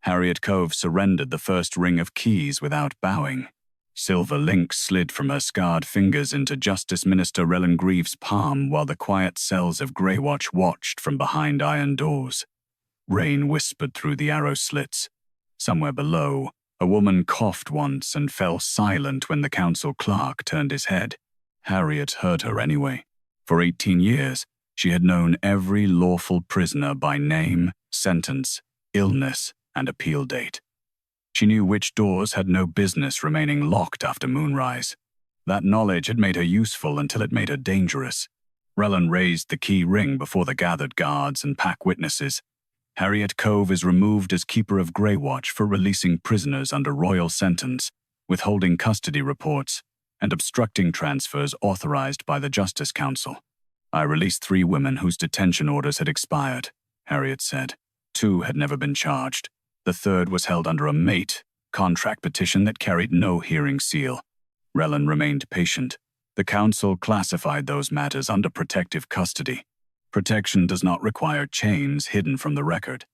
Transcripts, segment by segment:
Harriet Cove surrendered the first ring of keys without bowing. Silver links slid from her scarred fingers into Justice Minister Rellen Grieve's palm while the quiet cells of Greywatch watched from behind iron doors. Rain whispered through the arrow slits. Somewhere below, a woman coughed once and fell silent when the council clerk turned his head. Harriet heard her anyway. For 18 years, she had known every lawful prisoner by name, sentence, illness, and appeal date. She knew which doors had no business remaining locked after moonrise. That knowledge had made her useful until it made her dangerous. Rellen raised the key ring before the gathered guards and pack witnesses. Harriet Cove is removed as Keeper of Greywatch for releasing prisoners under royal sentence, withholding custody reports, and obstructing transfers authorized by the Justice Council. I released 3 women whose detention orders had expired, Harriet said. 2 had never been charged. The 3rd was held under a mate contract petition that carried no hearing seal. Rellen remained patient. The council classified those matters under protective custody. Protection does not require chains hidden from the record.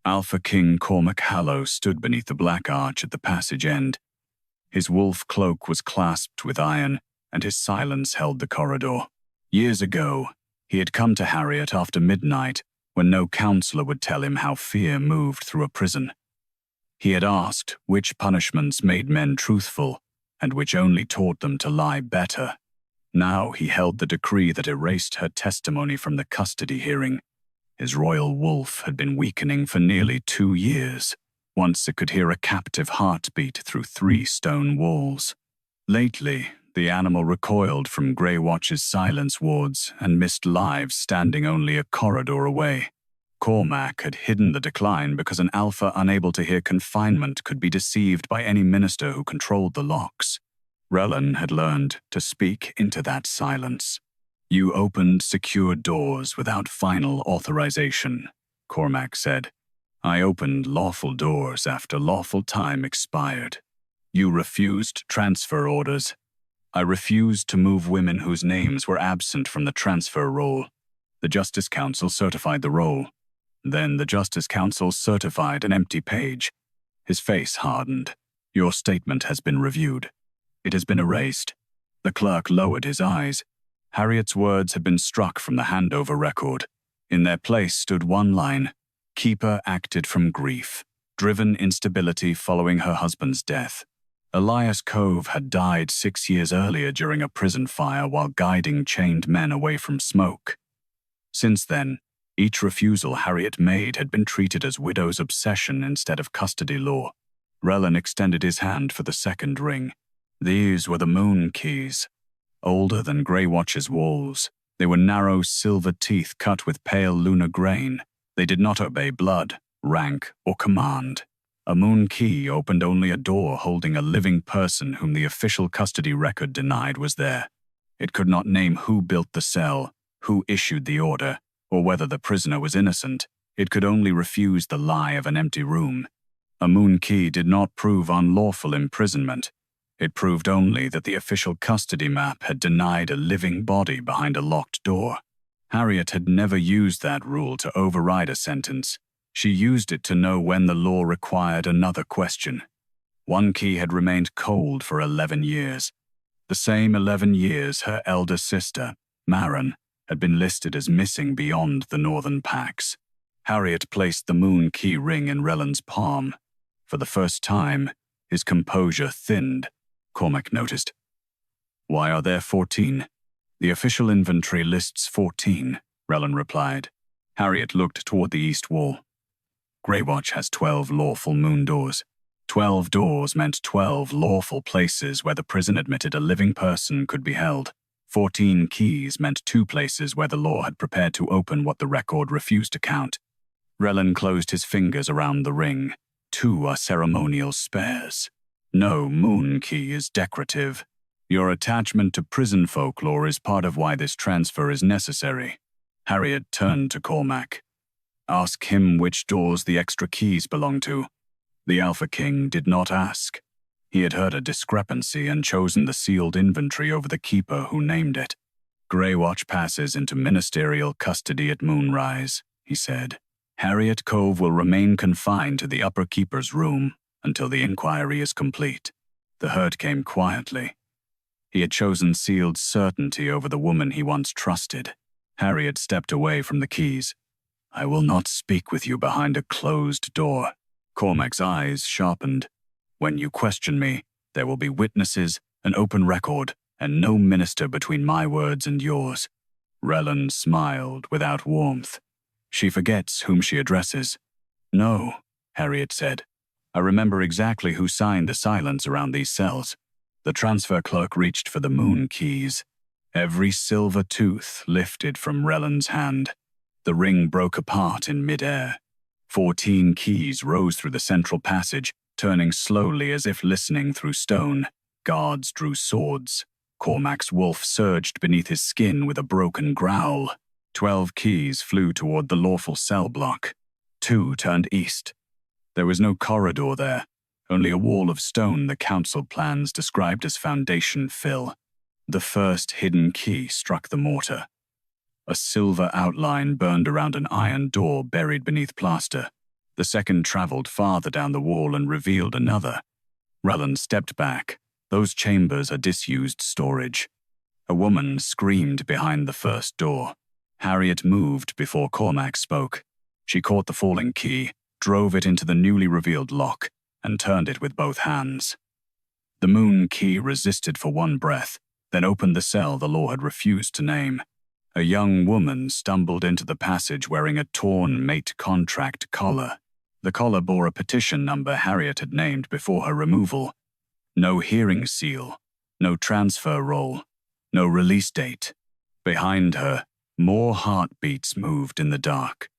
Alpha King Cormac stood beneath the black arch at the passage end. His wolf cloak was clasped with iron, and his silence held the corridor. Years ago, he had come to Harriet after midnight, when no counselor would tell him how fear moved through a prison. He had asked which punishments made men truthful, and which only taught them to lie better. Now he held the decree that erased her testimony from the custody hearing. His royal wolf had been weakening for nearly 2 years. Once it could hear a captive heartbeat through 3 stone walls. Lately, the animal recoiled from Greywatch's silence wards and missed lives standing only a corridor away. Cormac had hidden the decline because an alpha unable to hear confinement could be deceived by any minister who controlled the locks. Rellen had learned to speak into that silence. You opened secure doors without final authorization, Cormac said. I opened lawful doors after lawful time expired. You refused transfer orders. I refused to move women whose names were absent from the transfer roll. The Justice Council certified the roll. Then the Justice Council certified an empty page. His face hardened. Your statement has been reviewed. It has been erased. The clerk lowered his eyes. Harriet's words had been struck from the handover record. In their place stood one line. Keeper acted from grief, driven instability following her husband's death. Elias Cove had died 6 years earlier during a prison fire while guiding chained men away from smoke. Since then, each refusal Harriet made had been treated as widow's obsession instead of custody law. Rellen extended his hand for the 2nd ring. These were the moon keys. Older than Greywatch's walls, they were narrow silver teeth cut with pale lunar grain. They did not obey blood, rank, or command. A moon key opened only a door holding a living person whom the official custody record denied was there. It could not name who built the cell, who issued the order, or whether the prisoner was innocent. It could only refuse the lie of an empty room. A moon key did not prove unlawful imprisonment. It proved only that the official custody map had denied a living body behind a locked door. Harriet had never used that rule to override a sentence. She used it to know when the law required another question. One key had remained cold for 11 years. The same 11 years her elder sister, Maren, had been listed as missing beyond the northern packs. Harriet placed the moon key ring in Rellen's palm. For the first time, his composure thinned, Cormac noticed. Why are there 14? The official inventory lists 14, Rellen replied. Harriet looked toward the east wall. Greywatch has 12 lawful moon doors. 12 doors meant 12 lawful places where the prison admitted a living person could be held. 14 keys meant 2 places where the law had prepared to open what the record refused to count. Rellen closed his fingers around the ring. 2 are ceremonial spares. No moon key is decorative. Your attachment to prison folklore is part of why this transfer is necessary. Harriet turned to Cormac. Ask him which doors the extra keys belong to. The Alpha King did not ask. He had heard a discrepancy and chosen the sealed inventory over the keeper who named it. Greywatch passes into ministerial custody at moonrise, he said. Harriet Cove will remain confined to the upper keeper's room until the inquiry is complete. The hurt came quietly. He had chosen sealed certainty over the woman he once trusted. Harriet stepped away from the keys. "I will not speak with you behind a closed door." Cormac's eyes sharpened. "When you question me, there will be witnesses, an open record, and no minister between my words and yours." Rellan smiled without warmth. "She forgets whom she addresses." "No," Harriet said. "I remember exactly who signed the silence around these cells." The transfer clerk reached for the moon keys. Every silver tooth lifted from Rellan's hand. The ring broke apart in mid-air. 14 keys rose through the central passage, turning slowly as if listening through stone. Guards drew swords. Cormac's wolf surged beneath his skin with a broken growl. 12 keys flew toward the lawful cell block. 2 turned east. There was no corridor there, only a wall of stone the council plans described as foundation fill. The first hidden key struck the mortar. A silver outline burned around an iron door buried beneath plaster. The second traveled farther down the wall and revealed another. Rellan stepped back. Those chambers are disused storage. A woman screamed behind the first door. Harriet moved before Cormac spoke. She caught the falling key, drove it into the newly revealed lock, and turned it with both hands. The moon key resisted for one breath, then opened the cell the law had refused to name. A young woman stumbled into the passage wearing a torn mate contract collar. The collar bore a petition number Harriet had named before her removal. No hearing seal, no transfer roll, no release date. Behind her, more heartbeats moved in the dark.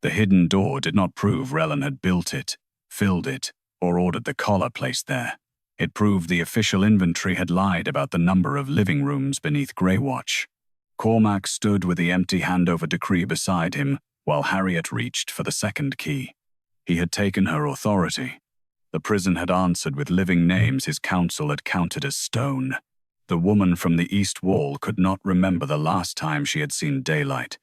The hidden door did not prove Rellan had built it, filled it, or ordered the collar placed there. It proved the official inventory had lied about the number of living rooms beneath Greywatch. Cormac stood with the empty handover decree beside him while Harriet reached for the second key. He had taken her authority. The prison had answered with living names his council had counted as stone. The woman from the east wall could not remember the last time she had seen daylight.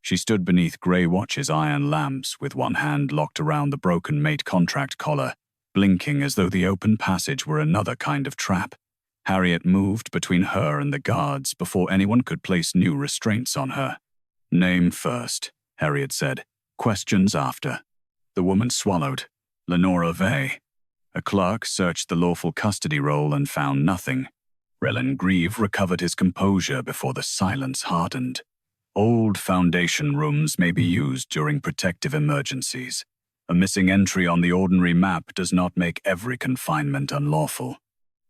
She stood beneath Greywatch's iron lamps with one hand locked around the broken mate contract collar, blinking as though the open passage were another kind of trap. Harriet moved between her and the guards before anyone could place new restraints on her. "Name first," Harriet said. "Questions after." The woman swallowed. "Lenora Vey." A clerk searched the lawful custody roll and found nothing. Rellan Grieve recovered his composure before the silence hardened. "Old foundation rooms may be used during protective emergencies. A missing entry on the ordinary map does not make every confinement unlawful."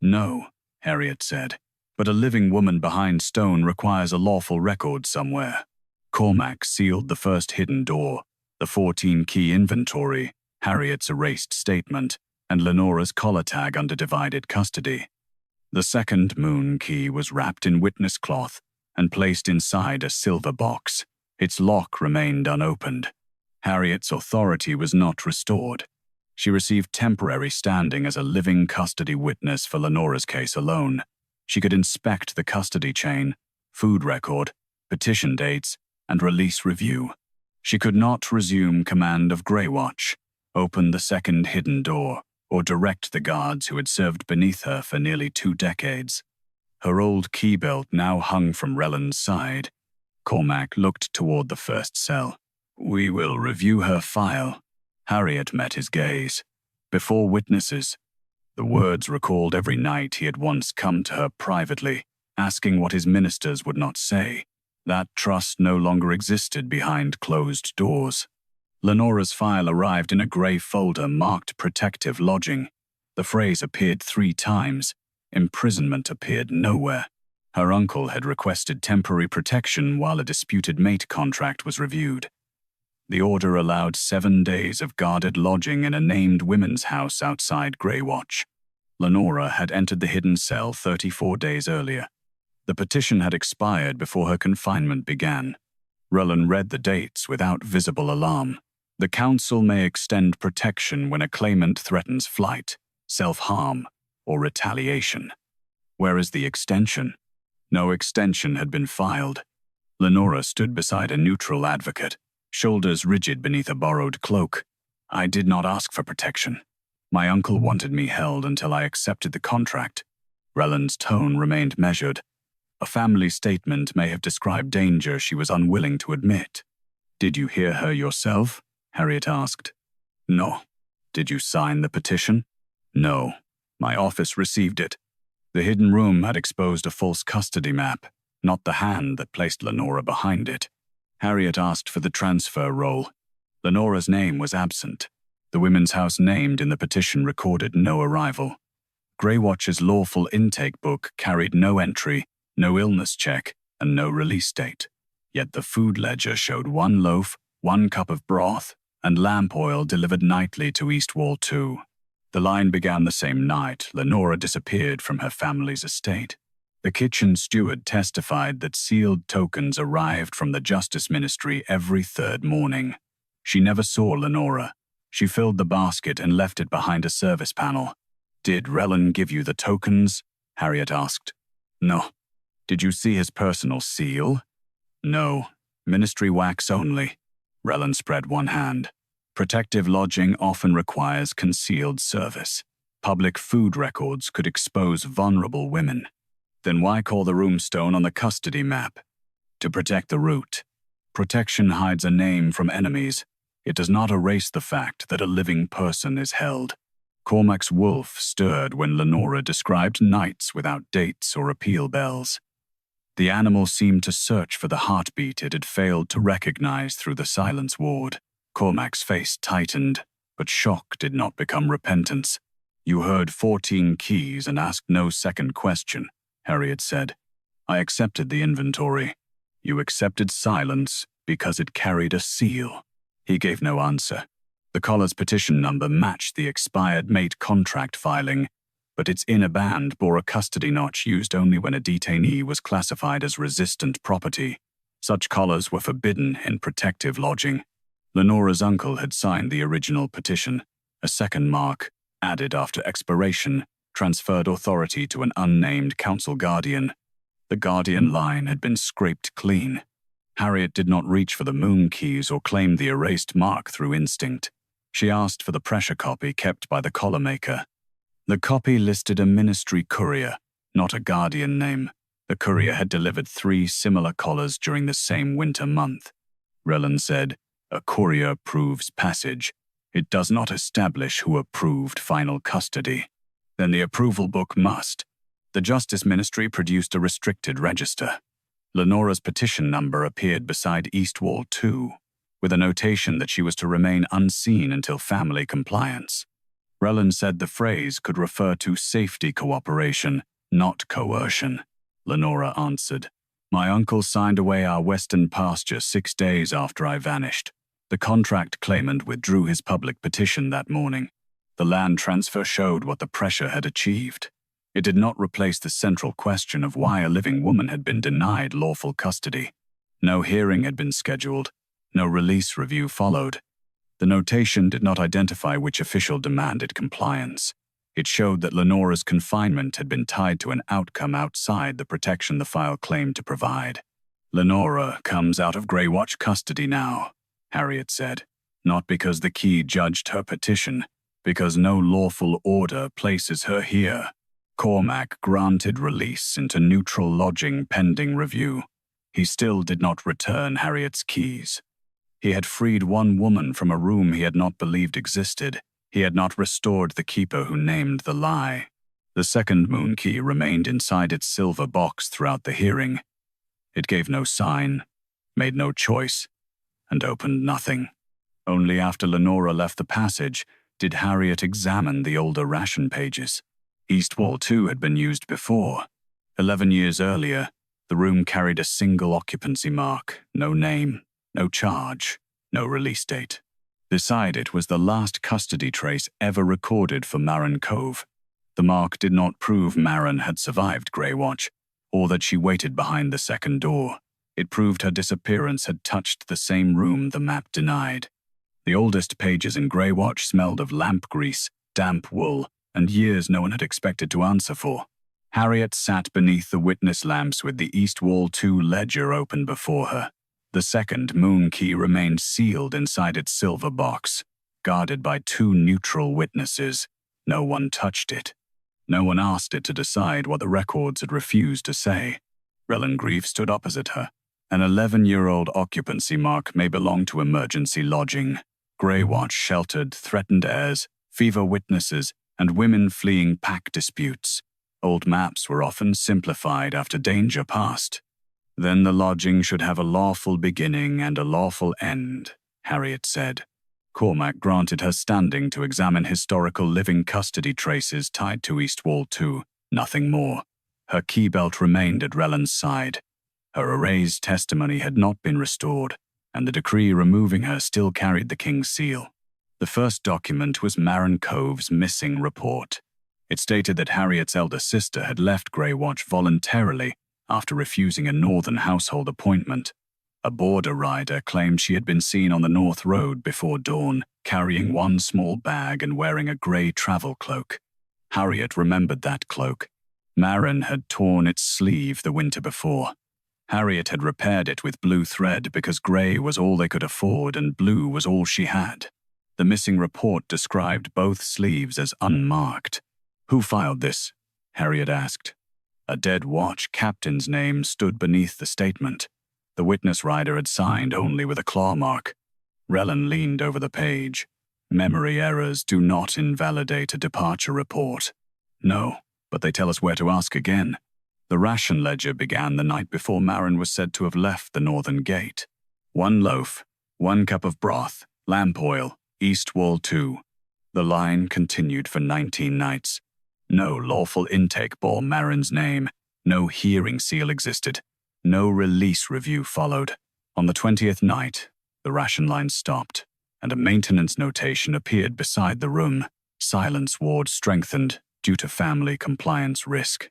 "No," Harriet said, "but a living woman behind stone requires a lawful record somewhere." Cormac sealed the first hidden door, the 14-key inventory, Harriet's erased statement, and Lenora's collar tag under divided custody. The second moon key was wrapped in witness cloth and placed inside a silver box. Its lock remained unopened. Harriet's authority was not restored. She received temporary standing as a living custody witness for Lenora's case alone. She could inspect the custody chain, food record, petition dates, and release review. She could not resume command of Greywatch, open the second hidden door, or direct the guards who had served beneath her for nearly 2 decades. Her old key belt now hung from Rellan's side. Cormac looked toward the first cell. "We will review her file." Harriet met his gaze. Before witnesses. The words recalled every night he had once come to her privately, asking what his ministers would not say. That trust no longer existed behind closed doors. Lenora's file arrived in a grey folder marked protective lodging. The phrase appeared 3 times. Imprisonment appeared nowhere. Her uncle had requested temporary protection while a disputed mate contract was reviewed. The order allowed 7 days of guarded lodging in a named women's house outside Greywatch. Lenora had entered the hidden cell 34 days earlier. The petition had expired before her confinement began. Rellan read the dates without visible alarm. The council may extend protection when a claimant threatens flight, self-harm, or retaliation. Where is the extension? No extension had been filed. Lenora stood beside a neutral advocate. shoulders rigid beneath a borrowed cloak. I did not ask for protection. My uncle wanted me held until I accepted the contract. Relland's tone remained measured. A family statement may have described danger she was unwilling to admit. Did you hear her yourself? Harriet asked. No. Did you sign the petition? No. My office received it. The hidden room had exposed a false custody map, not the hand that placed Lenora behind it. Harriet asked for the transfer roll. Lenora's name was absent. The women's house named in the petition recorded no arrival. Greywatch's lawful intake book carried no entry, no illness check, and no release date. Yet the food ledger showed 1 loaf, 1 cup of broth, and lamp oil delivered nightly to East Wall 2. The line began the same night Lenora disappeared from her family's estate. The kitchen steward testified that sealed tokens arrived from the Justice Ministry every 3rd morning. She never saw Lenora. She filled the basket and left it behind a service panel. Did Relland give you the tokens? Harriet asked. No. Did you see his personal seal? No. Ministry wax only. Relland spread one hand. Protective lodging often requires concealed service. Public food records could expose vulnerable women. Then why call the runestone on the custody map? To protect the root. Protection hides a name from enemies. It does not erase the fact that a living person is held. Cormac's wolf stirred when Lenora described nights without dates or appeal bells. The animal seemed to search for the heartbeat it had failed to recognize through the silence ward. Cormac's face tightened, but shock did not become repentance. You heard 14 keys and asked no second question, Harriet said. I accepted the inventory. You accepted silence because it carried a seal. He gave no answer. The collar's petition number matched the expired mate contract filing, but its inner band bore a custody notch used only when a detainee was classified as resistant property. Such collars were forbidden in protective lodging. Lenora's uncle had signed the original petition. A second mark, added after expiration, transferred authority to an unnamed council guardian. The guardian line had been scraped clean. Harriet did not reach for the moon keys or claim the erased mark through instinct. She asked for the pressure copy kept by the collar maker. The copy listed a ministry courier, not a guardian name. The courier had delivered 3 similar collars during the same winter month. Relland said, a courier proves passage. It does not establish who approved final custody. Then the approval book must. The Justice Ministry produced a restricted register. Lenora's petition number appeared beside East Wall 2, with a notation that she was to remain unseen until family compliance. Relland said the phrase could refer to safety cooperation, not coercion. Lenora answered, my uncle signed away our western pasture 6 days after I vanished. The contract claimant withdrew his public petition that morning. The land transfer showed what the pressure had achieved. It did not replace the central question of why a living woman had been denied lawful custody. No hearing had been scheduled. No release review followed. The notation did not identify which official demanded compliance. It showed that Lenora's confinement had been tied to an outcome outside the protection the file claimed to provide. Lenora comes out of Greywatch custody now, Harriet said, not because the key judged her petition, because no lawful order places her here. Cormac granted release into neutral lodging pending review. He still did not return Harriet's keys. He had freed one woman from a room he had not believed existed. He had not restored the keeper who named the lie. The second moon key remained inside its silver box throughout the hearing. It gave no sign, made no choice, and opened nothing. Only after Lenora left the passage did Harriet examine the older ration pages. East Wall 2 had been used before. 11 years earlier, the room carried a single occupancy mark, no name, no charge, no release date. Beside it was the last custody trace ever recorded for Harriet Cove. The mark did not prove Marin had survived Greywatch, or that she waited behind the second door. It proved her disappearance had touched the same room the map denied. The oldest pages in Greywatch smelled of lamp grease, damp wool, and years no one had expected to answer for. Harriet sat beneath the witness lamps with the East Wall 2 ledger open before her. The second moon key remained sealed inside its silver box, guarded by two neutral witnesses. No one touched it. No one asked it to decide what the records had refused to say. Relengreave stood opposite her. An 11-year-old occupancy mark may belong to emergency lodging. Greywatch sheltered threatened heirs, fever witnesses, and women fleeing pack disputes. Old maps were often simplified after danger passed. Then the lodging should have a lawful beginning and a lawful end, Harriet said. Cormac granted her standing to examine historical living custody traces tied to East Wall 2, nothing more. Her key belt remained at Rellen's side. Her erased testimony had not been restored, and the decree removing her still carried the king's seal. The first document was Harriet Cove's missing report. It stated that Harriet's elder sister had left Greywatch voluntarily after refusing a northern household appointment. A border rider claimed she had been seen on the North Road before dawn, carrying one small bag and wearing a grey travel cloak. Harriet remembered that cloak. Marin had torn its sleeve the winter before. Harriet had repaired it with blue thread because grey was all they could afford and blue was all she had. The missing report described both sleeves as unmarked. "Who filed this?" Harriet asked. A dead watch captain's name stood beneath the statement. The witness rider had signed only with a claw mark. Rellen leaned over the page. "Memory errors do not invalidate a departure report." "No, but they tell us where to ask again." The ration ledger began the night before Marin was said to have left the northern gate. 1 loaf, 1 cup of broth, lamp oil, East Wall 2. The line continued for 19 nights. No lawful intake bore Marin's name. No hearing seal existed. No release review followed. On the 20th night, the ration line stopped, and a maintenance notation appeared beside the room. Silence ward strengthened due to family compliance risk.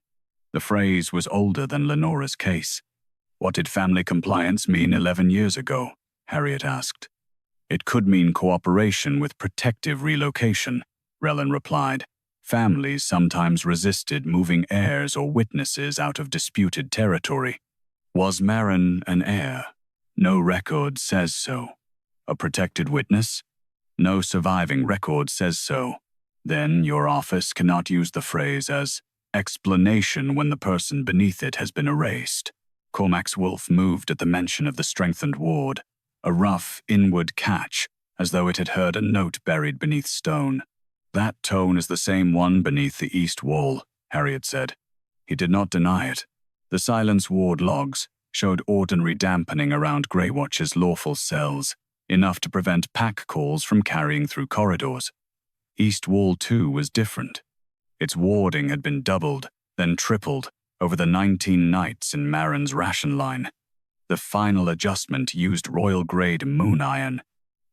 The phrase was older than Lenora's case. What did family compliance mean 11 years ago? Harriet asked. It could mean cooperation with protective relocation, Rellen replied. Families sometimes resisted moving heirs or witnesses out of disputed territory. Was Marin an heir? No record says so. A protected witness? No surviving record says so. Then your office cannot use the phrase as explanation when the person beneath it has been erased. Cormac's wolf moved at the mention of the strengthened ward, a rough inward catch, as though it had heard a note buried beneath stone. That tone is the same one beneath the east wall, Harriet said. He did not deny it. The silence ward logs showed ordinary dampening around Greywatch's lawful cells, enough to prevent pack calls from carrying through corridors. East Wall 2 was different. Its warding had been doubled, then tripled, over the 19 nights in Marin's ration line. The final adjustment used royal-grade moon iron.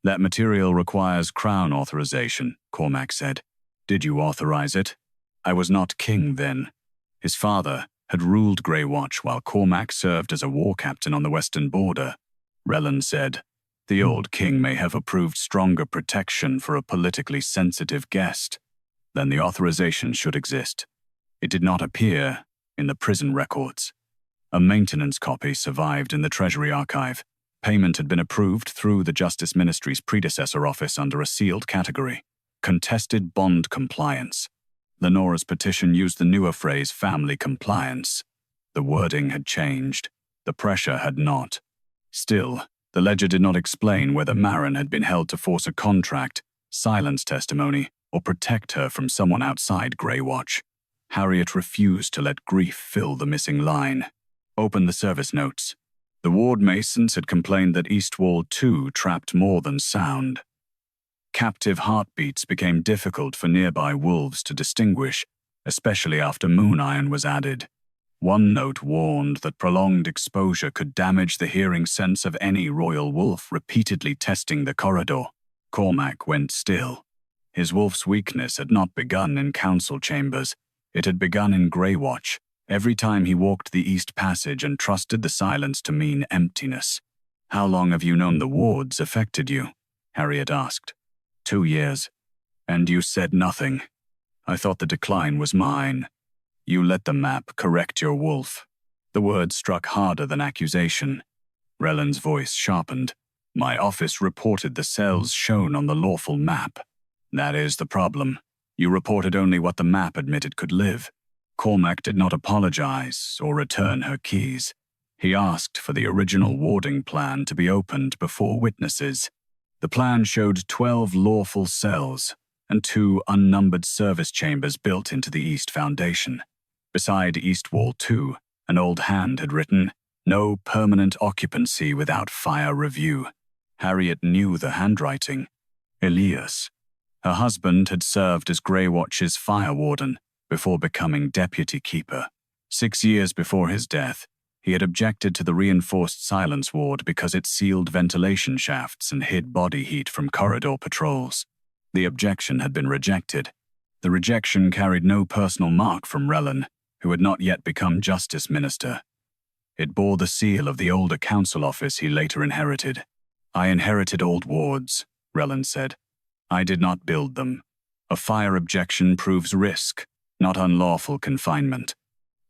That material requires crown authorization, Cormac said. Did you authorize it? I was not king then. His father had ruled Greywatch while Cormac served as a war captain on the western border. Rellen said, the old king may have approved stronger protection for a politically sensitive guest. Then the authorization should exist. It did not appear in the prison records. A maintenance copy survived in the Treasury Archive. Payment had been approved through the Justice Ministry's predecessor office under a sealed category, contested bond compliance. Lenora's petition used the newer phrase family compliance. The wording had changed. The pressure had not. Still, the ledger did not explain whether Marin had been held to force a contract, silence testimony, or protect her from someone outside Greywatch. Harriet refused to let grief fill the missing line. Open the service notes. The ward masons had complained that East Wall 2 trapped more than sound. Captive heartbeats became difficult for nearby wolves to distinguish, especially after moon iron was added. One note warned that prolonged exposure could damage the hearing sense of any royal wolf repeatedly testing the corridor. Cormac went still. His wolf's weakness had not begun in council chambers. It had begun in Greywatch, every time he walked the East Passage and trusted the silence to mean emptiness. How long have you known the wards affected you? Harriet asked. 2 years. And you said nothing. I thought the decline was mine. You let the map correct your wolf. The word struck harder than accusation. Rellen's voice sharpened. My office reported the cells shown on the lawful map. That is the problem. You reported only what the map admitted could live. Cormac did not apologize or return her keys. He asked for the original warding plan to be opened before witnesses. The plan showed 12 lawful cells and 2 unnumbered service chambers built into the east foundation. Beside East Wall 2, an old hand had written, "No permanent occupancy without fire review." Harriet knew the handwriting. Elias. Her husband had served as Greywatch's fire warden before becoming deputy keeper. 6 years before his death, he had objected to the reinforced silence ward because it sealed ventilation shafts and hid body heat from corridor patrols. The objection had been rejected. The rejection carried no personal mark from Rellen, who had not yet become Justice Minister. It bore the seal of the older council office he later inherited. I inherited old wards, Rellen said. I did not build them. A fire objection proves risk, not unlawful confinement.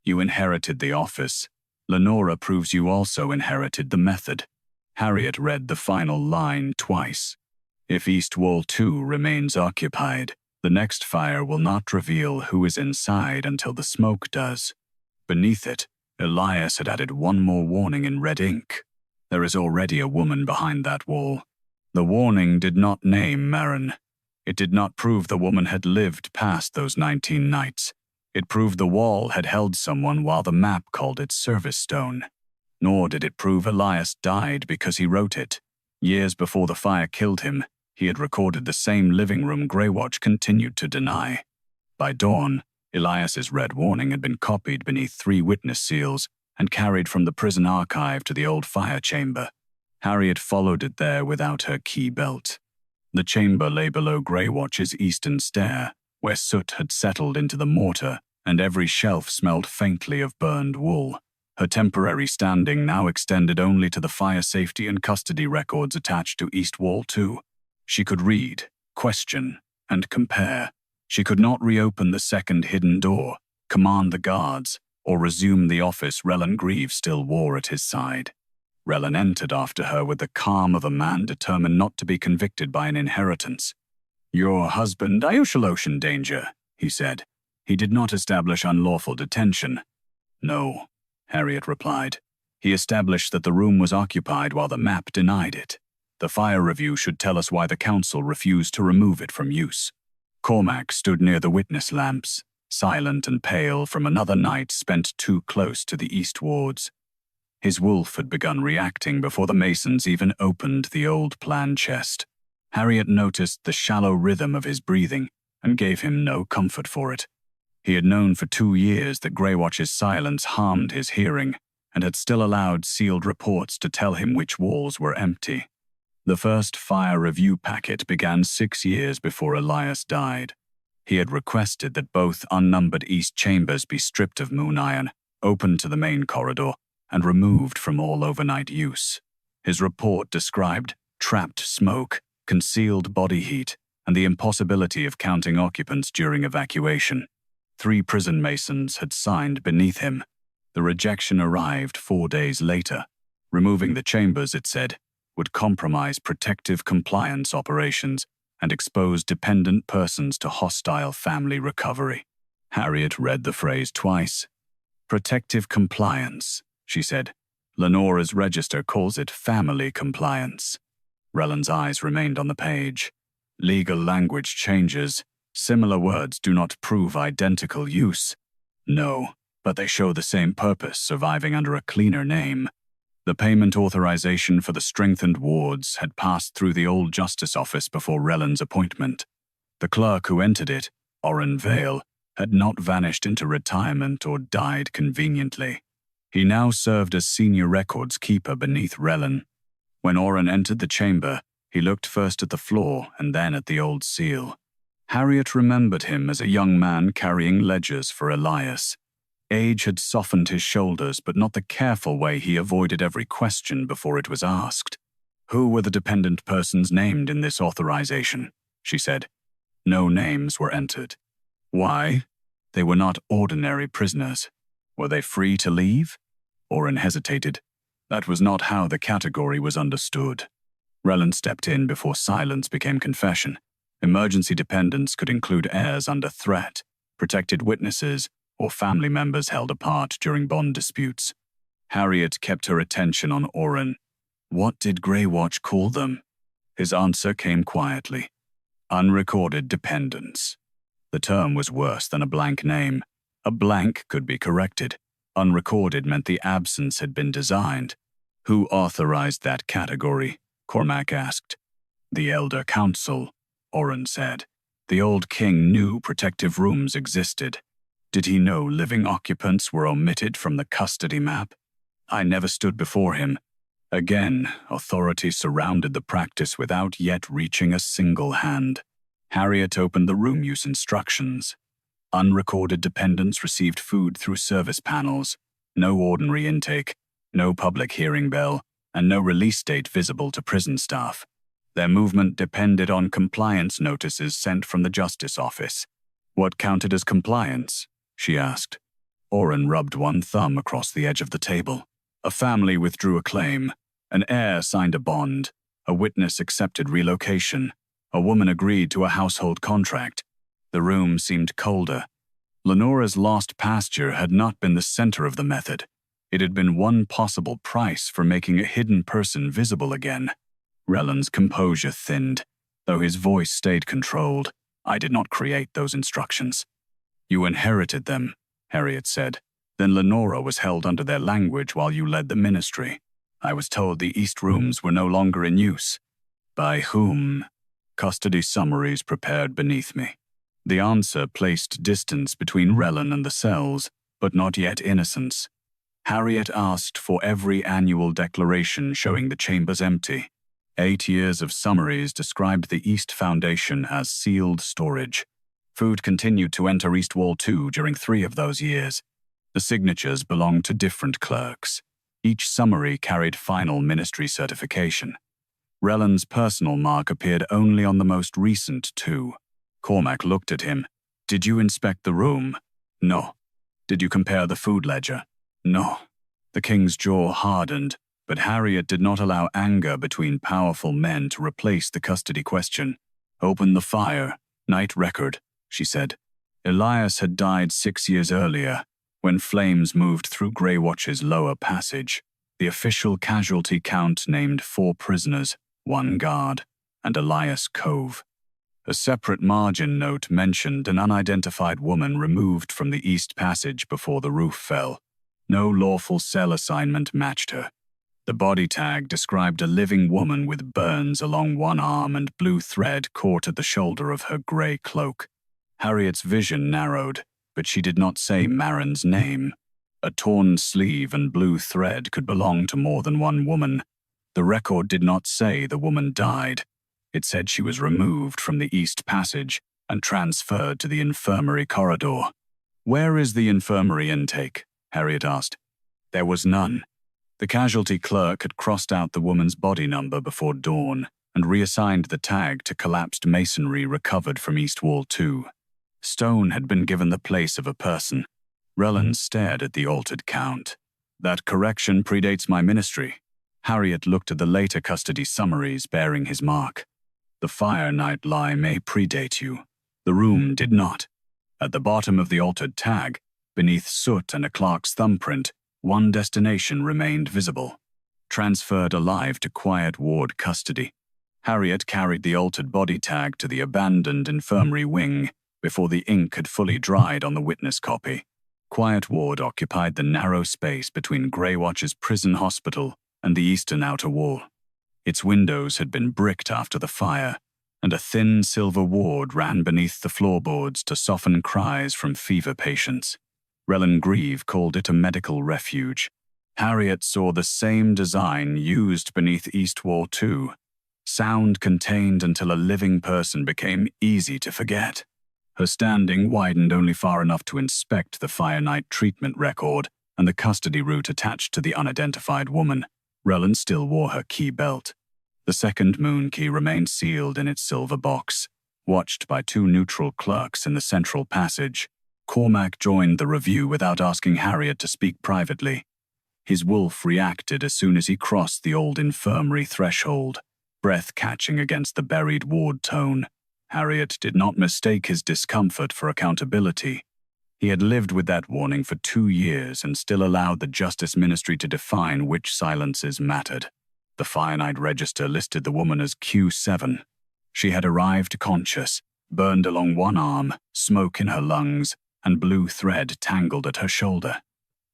You inherited the office. Lenora proves you also inherited the method. Harriet read the final line twice. If East Wall 2 remains occupied, the next fire will not reveal who is inside until the smoke does. Beneath it, Elias had added one more warning in red ink. There is already a woman behind that wall. The warning did not name Marin. It did not prove the woman had lived past those 19 nights. It proved the wall had held someone while the map called it service stone. Nor did it prove Elias died because he wrote it. Years before the fire killed him, he had recorded the same living room Greywatch continued to deny. By dawn, Elias's red warning had been copied beneath 3 witness seals and carried from the prison archive to the old fire chamber. Harriet followed it there without her key belt. The chamber lay below Greywatch's eastern stair, where soot had settled into the mortar and every shelf smelled faintly of burned wool. Her temporary standing now extended only to the fire safety and custody records attached to East Wall 2. She could read, question, and compare. She could not reopen the second hidden door, command the guards, or resume the office Rellen Greaves still wore at his side. Rellen entered after her with the calm of a man determined not to be convicted by an inheritance. Your husband, Ayushalosh, in danger, he said. He did not establish unlawful detention. No, Harriet replied. He established that the room was occupied while the map denied it. The fire review should tell us why the council refused to remove it from use. Cormac stood near the witness lamps, silent and pale from another night spent too close to the east wards. His wolf had begun reacting before the masons even opened the old plan chest. Harriet noticed the shallow rhythm of his breathing and gave him no comfort for it. He had known for 2 years that Greywatch's silence harmed his hearing and had still allowed sealed reports to tell him which walls were empty. The first fire review packet began 6 years before Elias died. He had requested that both unnumbered east chambers be stripped of moon iron, opened to the main corridor, and removed from all overnight use. His report described trapped smoke, concealed body heat, and the impossibility of counting occupants during evacuation. 3 prison masons had signed beneath him. The rejection arrived 4 days later. Removing the chambers, it said, would compromise protective compliance operations and expose dependent persons to hostile family recovery. Harriet read the phrase twice. Protective compliance, she said. Lenora's register calls it family compliance. Rellen's eyes remained on the page. Legal language changes. Similar words do not prove identical use. No, but they show the same purpose surviving under a cleaner name. The payment authorization for the strengthened wards had passed through the old justice office before Rellen's appointment. The clerk who entered it, Orrin Vale, had not vanished into retirement or died conveniently. He now served as senior records keeper beneath Rellen. When Orrin entered the chamber, he looked first at the floor and then at the old seal. Harriet remembered him as a young man carrying ledgers for Elias. Age had softened his shoulders, but not the careful way he avoided every question before it was asked. Who were the dependent persons named in this authorization? She said. No names were entered. Why? They were not ordinary prisoners. Were they free to leave? Orrin hesitated. That was not how the category was understood. Relland stepped in before silence became confession. Emergency dependents could include heirs under threat, protected witnesses, or family members held apart during bond disputes. Harriet kept her attention on Oren. What did Greywatch call them? His answer came quietly. Unrecorded dependents. The term was worse than a blank name. A blank could be corrected. Unrecorded meant the absence had been designed. Who authorized that category? Cormac asked. The Elder Council, Oren said. The old king knew protective rooms existed. Did he know living occupants were omitted from the custody map? I never stood before him. Again, authority surrounded the practice without yet reaching a single hand. Harriet opened the room use instructions. Unrecorded dependents received food through service panels. No ordinary intake, no public hearing bell, and no release date visible to prison staff. Their movement depended on compliance notices sent from the Justice Office. What counted as compliance? She asked. Oren rubbed one thumb across the edge of the table. A family withdrew a claim. An heir signed a bond. A witness accepted relocation. A woman agreed to a household contract. The room seemed colder. Lenora's lost pasture had not been the center of the method. It had been one possible price for making a hidden person visible again. Relland's composure thinned, though his voice stayed controlled. I did not create those instructions. You inherited them, Harriet said. Then Lenora was held under their language while you led the ministry. I was told the East rooms were no longer in use. By whom? Custody summaries prepared beneath me. The answer placed distance between Relland and the cells, but not yet innocence. Harriet asked for every annual declaration showing the chambers empty. 8 years of summaries described the East Foundation as sealed storage. Food continued to enter East Wall 2 during 3 of those years. The signatures belonged to different clerks. Each summary carried final ministry certification. Relland's personal mark appeared only on the most recent 2. Cormac looked at him. Did you inspect the room? No. Did you compare the food ledger? No. The king's jaw hardened, but Harriet did not allow anger between powerful men to replace the custody question. Open the fire. Night record, she said. Elias had died 6 years earlier, when flames moved through Greywatch's lower passage. The official casualty count named 4 prisoners, 1 guard, and Elias Cove. A separate margin note mentioned an unidentified woman removed from the East Passage before the roof fell. No lawful cell assignment matched her. The body tag described a living woman with burns along one arm and blue thread caught at the shoulder of her grey cloak. Harriet's vision narrowed, but she did not say Marin's name. A torn sleeve and blue thread could belong to more than one woman. The record did not say the woman died. It said she was removed from the East Passage and transferred to the infirmary corridor. Where is the infirmary intake? Harriet asked. There was none. The casualty clerk had crossed out the woman's body number before dawn and reassigned the tag to collapsed masonry recovered from East Wall 2. Stone had been given the place of a person. Relland stared at the altered count. That correction predates my ministry. Harriet looked at the later custody summaries bearing his mark. The fire night lie may predate you. The room did not. At the bottom of the altered tag, beneath soot and a clerk's thumbprint, one destination remained visible. Transferred alive to Quiet Ward custody. Harriet carried the altered body tag to the abandoned infirmary wing before the ink had fully dried on the witness copy. Quiet Ward occupied the narrow space between Greywatch's prison hospital and the eastern outer wall. Its windows had been bricked after the fire, and a thin silver ward ran beneath the floorboards to soften cries from fever patients. Relland Grieve called it a medical refuge. Harriet saw the same design used beneath East Wall 2. Sound contained until a living person became easy to forget. Her standing widened only far enough to inspect the fire night treatment record and the custody route attached to the unidentified woman. Relland still wore her key belt. The second moon key remained sealed in its silver box, watched by 2 neutral clerks in the central passage. Cormac joined the review without asking Harriet to speak privately. His wolf reacted as soon as he crossed the old infirmary threshold, breath catching against the buried ward tone. Harriet did not mistake his discomfort for accountability. He had lived with that warning for 2 years and still allowed the Justice Ministry to define which silences mattered. The cyanide register listed the woman as Q7. She had arrived conscious, burned along one arm, smoke in her lungs, and blue thread tangled at her shoulder.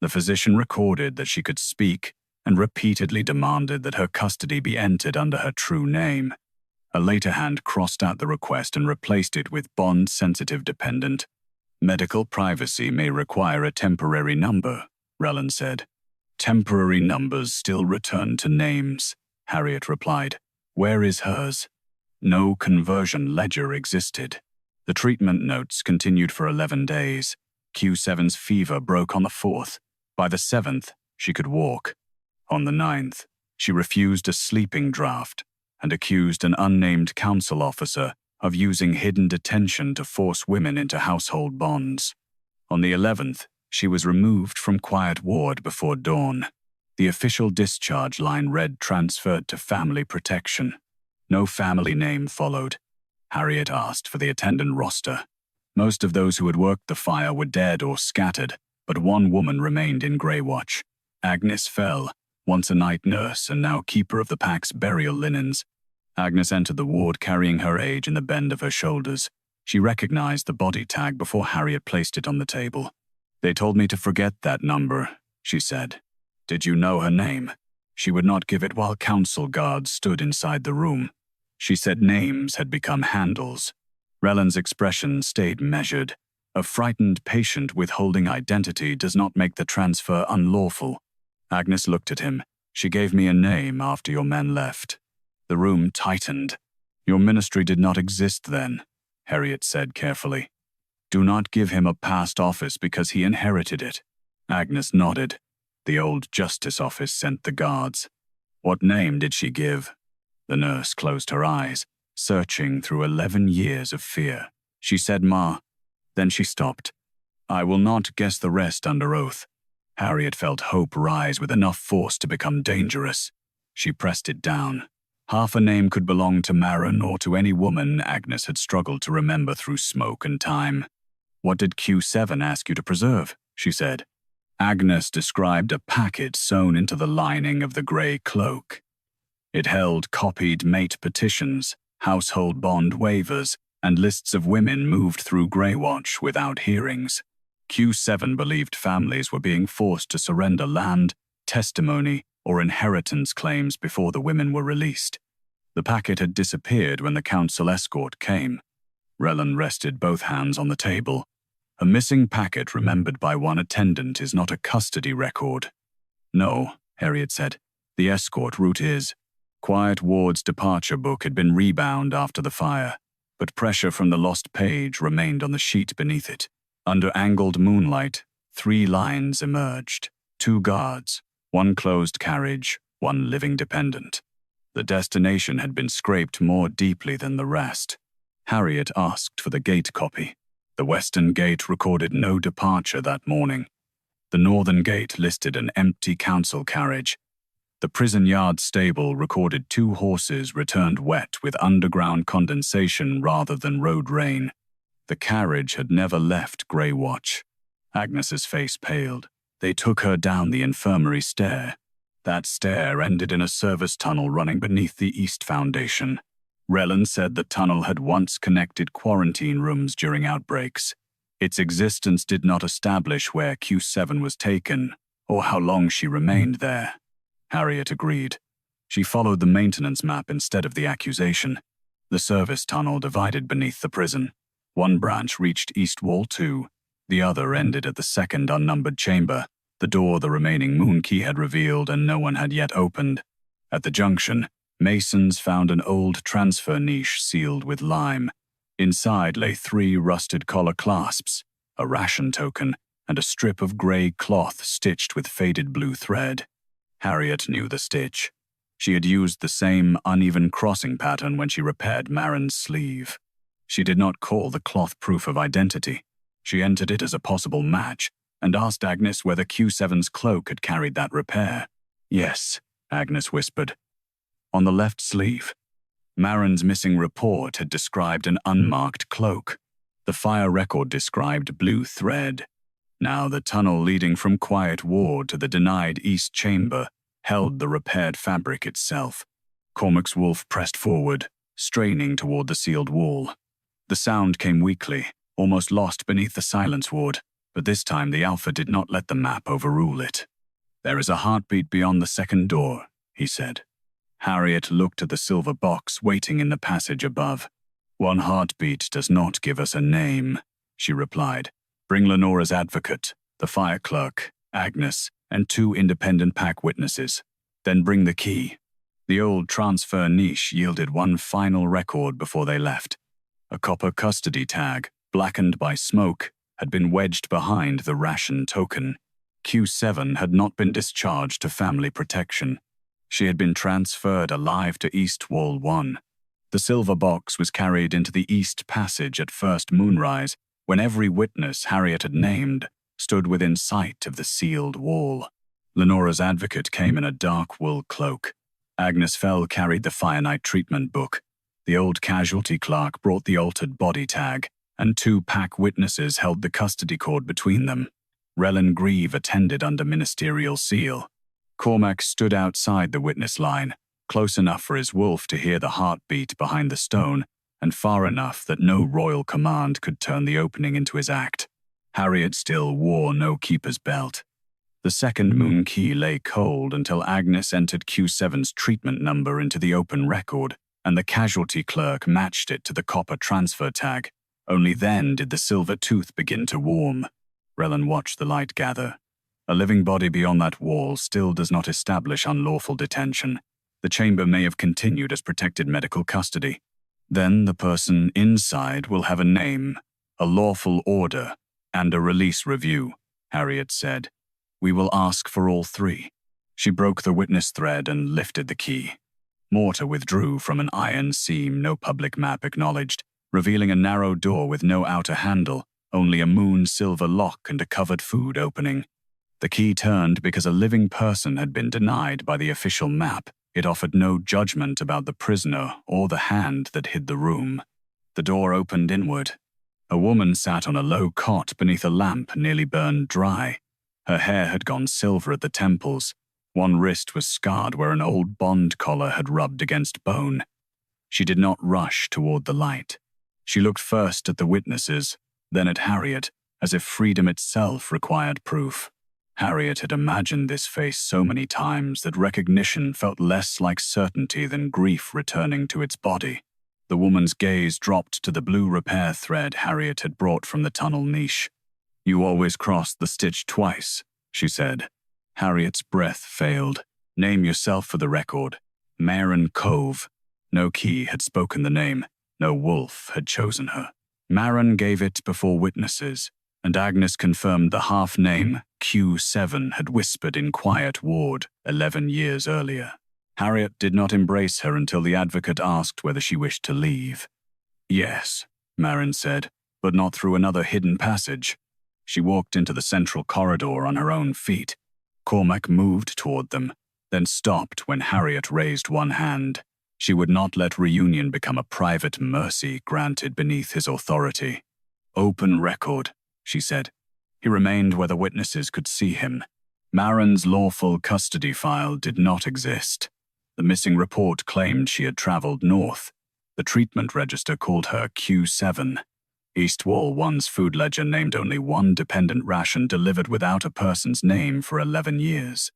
The physician recorded that she could speak and repeatedly demanded that her custody be entered under her true name. A later hand crossed out the request and replaced it with bond-sensitive dependent. Medical privacy may require a temporary number, Relland said. Temporary numbers still return to names, Harriet replied. Where is hers? No conversion ledger existed. The treatment notes continued for 11 days. Q7's fever broke on the 4th. By the 7th, she could walk. On the 9th, she refused a sleeping draft and accused an unnamed council officer of using hidden detention to force women into household bonds. On the 11th, she was removed from quiet ward before dawn. The official discharge line read transferred to family protection. No family name followed. Harriet asked for the attendant roster. Most of those who had worked the fire were dead or scattered, but one woman remained in Greywatch. Agnes Fell, once a night nurse and now keeper of the pack's burial linens. Agnes entered the ward carrying her age in the bend of her shoulders. She recognized the body tag before Harriet placed it on the table. They told me to forget that number, she said. Did you know her name? She would not give it while council guards stood inside the room. She said names had become handles. Relland's expression stayed measured. A frightened patient withholding identity does not make the transfer unlawful. Agnes looked at him. She gave me a name after your men left. The room tightened. Your ministry did not exist then, Harriet said carefully. Do not give him a past office because he inherited it. Agnes nodded. The old justice office sent the guards. What name did she give? The nurse closed her eyes, searching through 11 years of fear. She said Ma. Then she stopped. I will not guess the rest under oath. Harriet felt hope rise with enough force to become dangerous. She pressed it down. Half a name could belong to Marin or to any woman Agnes had struggled to remember through smoke and time. What did Q7 ask you to preserve? She said. Agnes described a packet sewn into the lining of the grey cloak. It held copied mate petitions, household bond waivers, and lists of women moved through Greywatch without hearings. Q7 believed families were being forced to surrender land, testimony, or inheritance claims before the women were released. The packet had disappeared when the council escort came. Relland rested both hands on the table. A missing packet remembered by one attendant is not a custody record. No, Harriet said. The escort route is. Quiet Ward's departure book had been rebound after the fire, but pressure from the lost page remained on the sheet beneath it. Under angled moonlight, 3 lines emerged. 2 guards, 1 closed carriage, 1 living dependent. The destination had been scraped more deeply than the rest. Harriet asked for the gate copy. The western gate recorded no departure that morning. The northern gate listed an empty council carriage. The prison yard stable recorded 2 horses returned wet with underground condensation rather than road rain. The carriage had never left Greywatch. Agnes's face paled. They took her down the infirmary stair. That stair ended in a service tunnel running beneath the East Foundation. Relland said the tunnel had once connected quarantine rooms during outbreaks. Its existence did not establish where Q7 was taken or how long she remained there. Harriet agreed. She followed the maintenance map instead of the accusation. The service tunnel divided beneath the prison. One branch reached East Wall 2. The other ended at the second unnumbered chamber, the door the remaining moon key had revealed and no one had yet opened. At the junction, masons found an old transfer niche sealed with lime. Inside lay 3 rusted collar clasps, a ration token, and a strip of grey cloth stitched with faded blue thread. Harriet knew the stitch. She had used the same uneven crossing pattern when she repaired Marin's sleeve. She did not call the cloth proof of identity. She entered it as a possible match, and asked Agnes whether Q7's cloak had carried that repair. Yes, Agnes whispered. On the left sleeve. Maren's missing report had described an unmarked cloak. The fire record described blue thread. Now the tunnel leading from Quiet Ward to the denied East Chamber held the repaired fabric itself. Cormac's wolf pressed forward, straining toward the sealed wall. The sound came weakly, almost lost beneath the silence ward, but this time the Alpha did not let the map overrule it. There is a heartbeat beyond the second door, he said. Harriet looked at the silver box waiting in the passage above. One heartbeat does not give us a name, she replied. Bring Lenora's advocate, the fire clerk, Agnes, and 2 independent pack witnesses. Then bring the key. The old transfer niche yielded one final record before they left. A copper custody tag, blackened by smoke, had been wedged behind the ration token. Q7 had not been discharged to family protection. She had been transferred alive to East Wall 1. The silver box was carried into the East Passage at first moonrise, when every witness Harriet had named stood within sight of the sealed wall. Lenora's advocate came in a dark wool cloak. Agnes Fell carried the Firenite treatment book. The old casualty clerk brought the altered body tag, and 2 pack witnesses held the custody cord between them. Relyn Grieve attended under ministerial seal. Cormac stood outside the witness line, close enough for his wolf to hear the heartbeat behind the stone, and far enough that no royal command could turn the opening into his act. Harriet still wore no keeper's belt. The second moon key lay cold until Agnes entered Q7's treatment number into the open record, and the casualty clerk matched it to the copper transfer tag. Only then did the silver tooth begin to warm. Relyn watched the light gather. A living body beyond that wall still does not establish unlawful detention. The chamber may have continued as protected medical custody. Then the person inside will have a name, a lawful order, and a release review, Harriet said. We will ask for all 3. She broke the witness thread and lifted the key. Mortar withdrew from an iron seam no public map acknowledged, revealing a narrow door with no outer handle, only a moon-silver lock and a covered food opening. The key turned because a living person had been denied by the official map. It offered no judgment about the prisoner or the hand that hid the room. The door opened inward. A woman sat on a low cot beneath a lamp nearly burned dry. Her hair had gone silver at the temples. One wrist was scarred where an old bond collar had rubbed against bone. She did not rush toward the light. She looked first at the witnesses, then at Harriet, as if freedom itself required proof. Harriet had imagined this face so many times that recognition felt less like certainty than grief returning to its body. The woman's gaze dropped to the blue repair thread Harriet had brought from the tunnel niche. You always cross the stitch twice, she said. Harriet's breath failed. Name yourself for the record. Harriet Cove. No key had spoken the name. No wolf had chosen her. Maren gave it before witnesses, and Agnes confirmed the half-name Q7 had whispered in Quiet Ward 11 years earlier. Harriet did not embrace her until the advocate asked whether she wished to leave. Yes, Maren said, but not through another hidden passage. She walked into the central corridor on her own feet. Cormac moved toward them, then stopped when Harriet raised one hand. She would not let reunion become a private mercy granted beneath his authority. Open record, she said. He remained where the witnesses could see him. Maren's lawful custody file did not exist. The missing report claimed she had traveled north. The treatment register called her Q7. East Wall 1's food ledger named only one dependent ration delivered without a person's name for 11 years.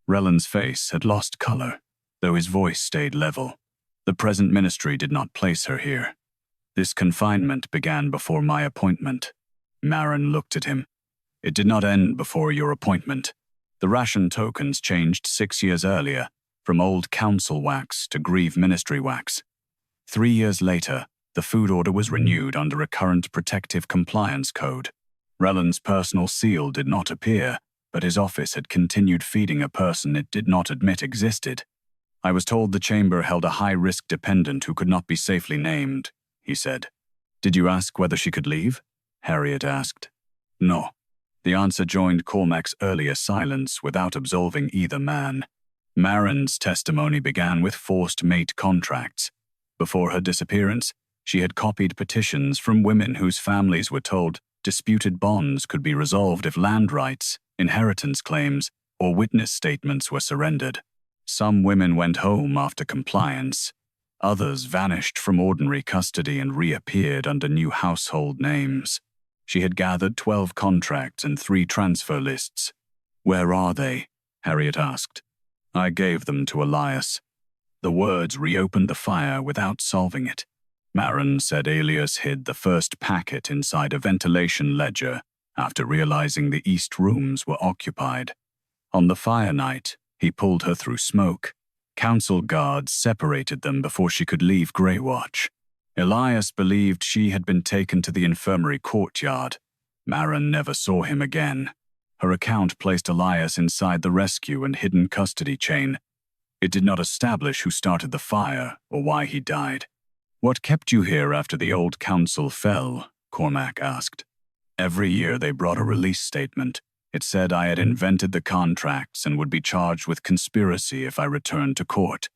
Relyn's face had lost color, though his voice stayed level. The present ministry did not place her here. This confinement began before my appointment. Maren looked at him. It did not end before your appointment. The ration tokens changed 6 years earlier, from old council wax to Grieve ministry wax. 3 years later, the food order was renewed under a current protective compliance code. Relyn's personal seal did not appear, but his office had continued feeding a person it did not admit existed. I was told the chamber held a high-risk dependent who could not be safely named, he said. Did you ask whether she could leave? Harriet asked. No. The answer joined Cormac's earlier silence without absolving either man. Maren's testimony began with forced mate contracts. Before her disappearance, she had copied petitions from women whose families were told disputed bonds could be resolved if land rights, inheritance claims, or witness statements were surrendered. Some women went home after compliance. Others vanished from ordinary custody and reappeared under new household names. She had gathered 12 contracts and 3 transfer lists. "Where are they?" Harriet asked. "I gave them to Elias." The words reopened the fire without solving it. Maren said Elias hid the first packet inside a ventilation ledger after realizing the east rooms were occupied. On the fire night, he pulled her through smoke. Council guards separated them before she could leave Greywatch. Elias believed she had been taken to the infirmary courtyard. Maren never saw him again. Her account placed Elias inside the rescue and hidden custody chain. It did not establish who started the fire or why he died. "What kept you here after the old council fell?" Cormac asked. "Every year they brought a release statement. It said I had invented the contracts and would be charged with conspiracy if I returned to court.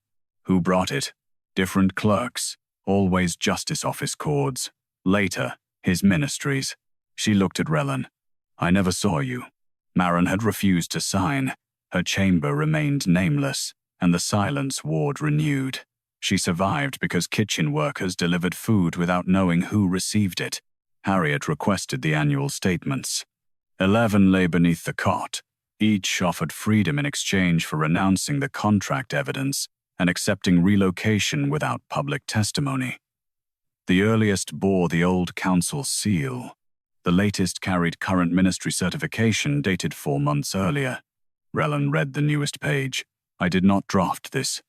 Who brought it? Different clerks, always justice office cords. Later, his ministries." She looked at Rellan. "I never saw you." Maren had refused to sign. Her chamber remained nameless, and the silence ward renewed. She survived because kitchen workers delivered food without knowing who received it. Harriet requested the annual statements. 11 lay beneath the cot. Each offered freedom in exchange for renouncing the contract evidence and accepting relocation without public testimony. The earliest bore the old council seal. The latest carried current ministry certification dated 4 months earlier. Rellan read the newest page. "I did not draft this.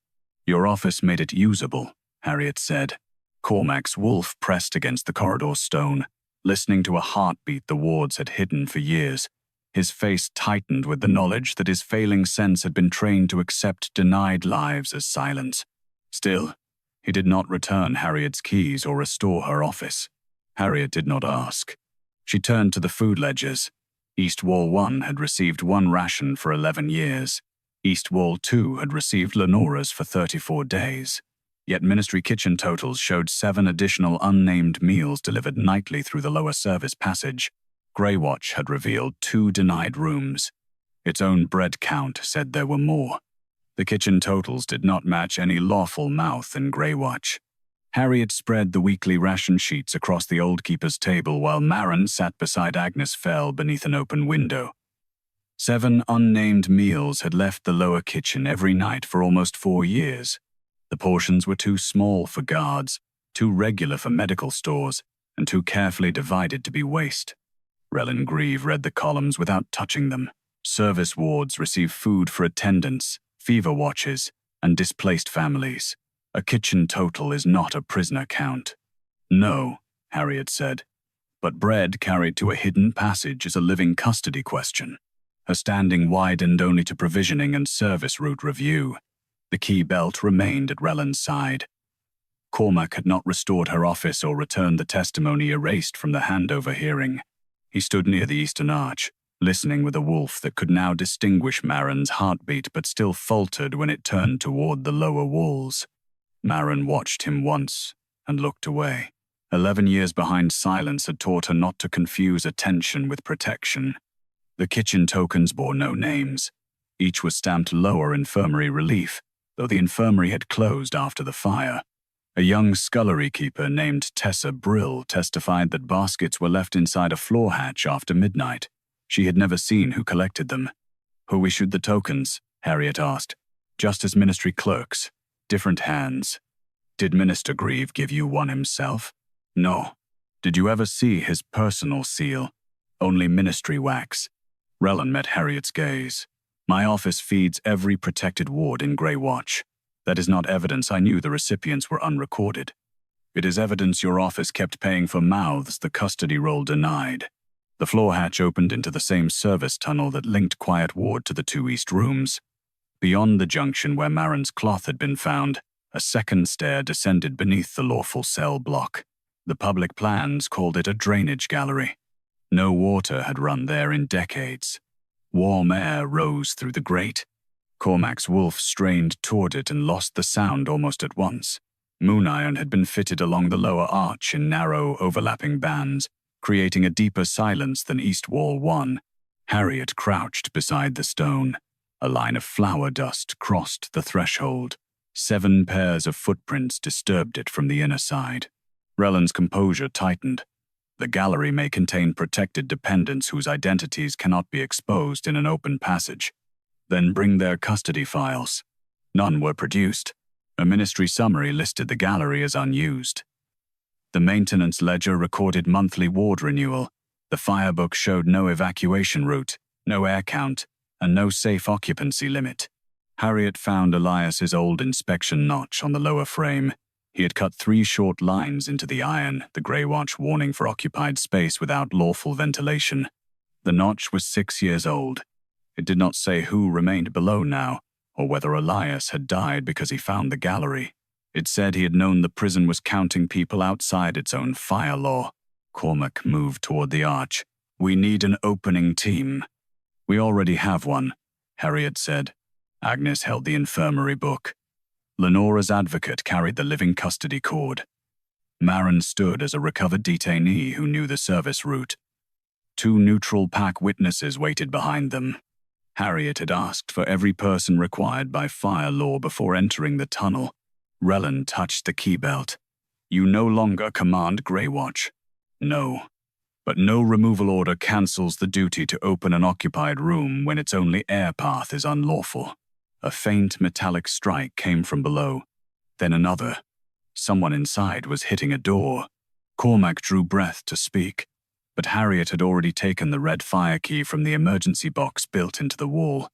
Your office made it usable," Harriet said. Cormac's wolf pressed against the corridor stone, listening to a heartbeat the wards had hidden for years. His face tightened with the knowledge that his failing sense had been trained to accept denied lives as silence. Still, he did not return Harriet's keys or restore her office. Harriet did not ask. She turned to the food ledgers. East Wall 1 had received 1 ration for 11 years. East Wall 2 had received Lenora's for 34 days. Yet ministry kitchen totals showed 7 additional unnamed meals delivered nightly through the lower service passage. Greywatch had revealed 2 denied rooms. Its own bread count said there were more. The kitchen totals did not match any lawful mouth in Greywatch. Harriet spread the weekly ration sheets across the old keeper's table while Maren sat beside Agnes Fell beneath an open window. 7 unnamed meals had left the lower kitchen every night for almost 4 years. The portions were too small for guards, too regular for medical stores, and too carefully divided to be waste. Rellan Grieve read the columns without touching them. Service wards receive food for attendants, fever watches, and displaced families. A kitchen total is not a prisoner count. "No," Harriet said, "but bread carried to a hidden passage is a living custody question." Her standing widened only to provisioning and service route review. The key belt remained at Rellan's side. Cormac had not restored her office or returned the testimony erased from the handover hearing. He stood near the eastern arch, listening with a wolf that could now distinguish Maren's heartbeat but still faltered when it turned toward the lower walls. Maren watched him once and looked away. 11 years behind silence had taught her not to confuse attention with protection. The kitchen tokens bore no names. Each was stamped lower infirmary relief, though the infirmary had closed after the fire. A young scullery keeper named Tessa Brill testified that baskets were left inside a floor hatch after midnight. She had never seen who collected them. "Who issued the tokens?" Harriet asked. "Justice Ministry clerks. Different hands." "Did Minister Grieve give you one himself?" "No." "Did you ever see his personal seal?" "Only ministry wax." Rellan met Harriet's gaze. "My office feeds every protected ward in Greywatch. That is not evidence I knew the recipients were unrecorded. It is evidence your office kept paying for mouths the custody roll denied." The floor hatch opened into the same service tunnel that linked Quiet Ward to the 2 east rooms. Beyond the junction where Maren's cloth had been found, a second stair descended beneath the lawful cell block. The public plans called it a drainage gallery. No water had run there in decades. Warm air rose through the grate. Cormac's wolf strained toward it and lost the sound almost at once. Moon iron had been fitted along the lower arch in narrow, overlapping bands, creating a deeper silence than East Wall 1. Harriet crouched beside the stone. A line of flower dust crossed the threshold. 7 pairs of footprints disturbed it from the inner side. Rellen's composure tightened. The gallery may contain protected dependents whose identities cannot be exposed in an open passage. Then bring their custody files. None were produced. A ministry summary listed the gallery as unused. The maintenance ledger recorded monthly ward renewal. The firebook showed no evacuation route, no air count, and no safe occupancy limit. Harriet found Elias's old inspection notch on the lower frame. He had cut 3 short lines into the iron, the Greywatch warning for occupied space without lawful ventilation. The notch was 6 years old. It did not say who remained below now, or whether Elias had died because he found the gallery. It said he had known the prison was counting people outside its own fire law. Cormac moved toward the arch. "We need an opening team." "We already have one," Harriet said. Agnes held the infirmary book. Lenora's advocate carried the living custody cord. Marin stood as a recovered detainee who knew the service route. 2 neutral pack witnesses waited behind them. Harriet had asked for every person required by fire law before entering the tunnel. Rellen touched the key belt. "You no longer command Greywatch." "No. But no removal order cancels the duty to open an occupied room when its only air path is unlawful." A faint metallic strike came from below. Then another. Someone inside was hitting a door. Cormac drew breath to speak, but Harriet had already taken the red fire key from the emergency box built into the wall.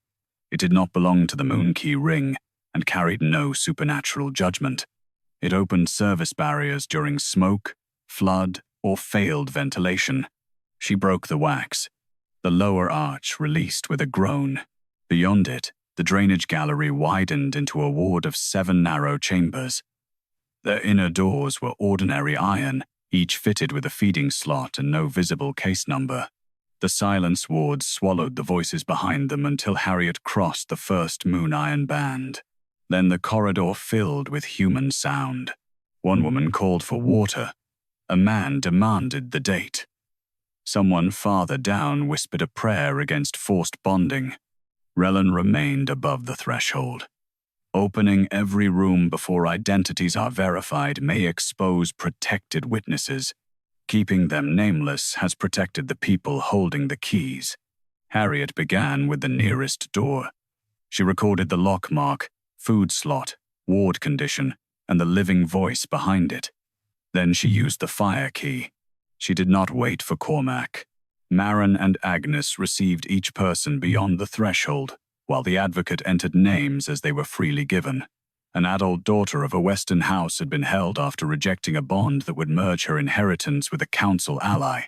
It did not belong to the Moon Key ring and carried no supernatural judgment. It opened service barriers during smoke, flood, or failed ventilation. She broke the wax. The lower arch released with a groan. Beyond it, the drainage gallery widened into a ward of 7 narrow chambers. Their inner doors were ordinary iron, each fitted with a feeding slot and no visible case number. The silence wards swallowed the voices behind them until Harriet crossed the first moon iron band. Then the corridor filled with human sound. One woman called for water. A man demanded the date. Someone farther down whispered a prayer against forced bonding. Rellen remained above the threshold. Opening every room before identities are verified may expose protected witnesses. Keeping them nameless has protected the people holding the keys. Harriet began with the nearest door. She recorded the lock mark, food slot, ward condition, and the living voice behind it. Then she used the fire key. She did not wait for Cormac. Marin and Agnes received each person beyond the threshold, while the advocate entered names as they were freely given. An adult daughter of a Western house had been held after rejecting a bond that would merge her inheritance with a council ally.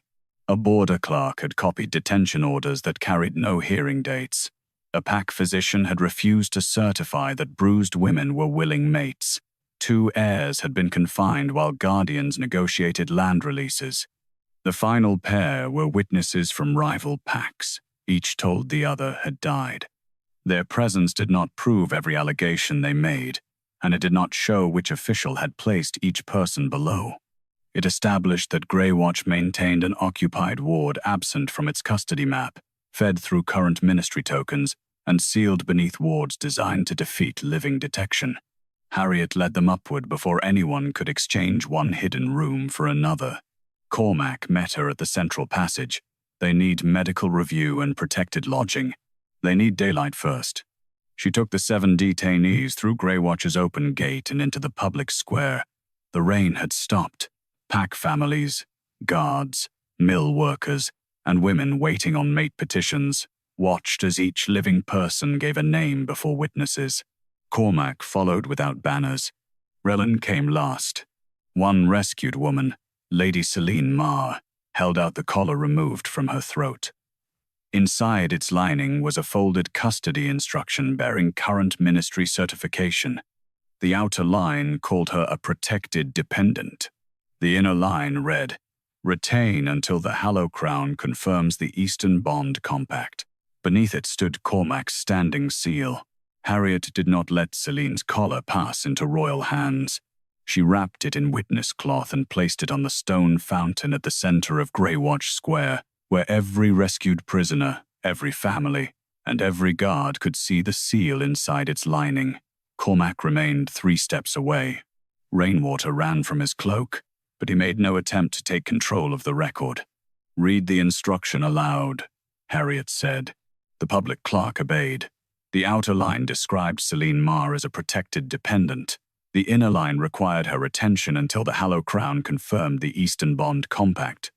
A border clerk had copied detention orders that carried no hearing dates. A pack physician had refused to certify that bruised women were willing mates. 2 heirs had been confined while guardians negotiated land releases. The final pair were witnesses from rival packs. Each told the other had died. Their presence did not prove every allegation they made, and it did not show which official had placed each person below. It established that Greywatch maintained an occupied ward absent from its custody map, fed through current ministry tokens, and sealed beneath wards designed to defeat living detection. Harriet led them upward before anyone could exchange one hidden room for another. Cormac met her at the central passage. "They need medical review and protected lodging. They need daylight first." She took the 7 detainees through Greywatch's open gate and into the public square. The rain had stopped. Pack families, guards, mill workers, and women waiting on mate petitions watched as each living person gave a name before witnesses. Cormac followed without banners. Rellen came last. One rescued woman, Lady Celine Marr, held out the collar removed from her throat. Inside its lining was a folded custody instruction bearing current ministry certification. The outer line called her a protected dependent. The inner line read, Retain until the Hallow Crown confirms the Eastern Bond Compact. Beneath it stood Cormac's standing seal. Harriet did not let Celine's collar pass into royal hands. She wrapped it in witness cloth and placed it on the stone fountain at the center of Greywatch Square, where every rescued prisoner, every family, and every guard could see the seal inside its lining. Cormac remained 3 steps away. Rainwater ran from his cloak, but he made no attempt to take control of the record. "Read the instruction aloud," Harriet said. The public clerk obeyed. The outer line described Celine Marr as a protected dependent. The inner line required her retention until the Hallow Crown confirmed the Eastern Bond Compact.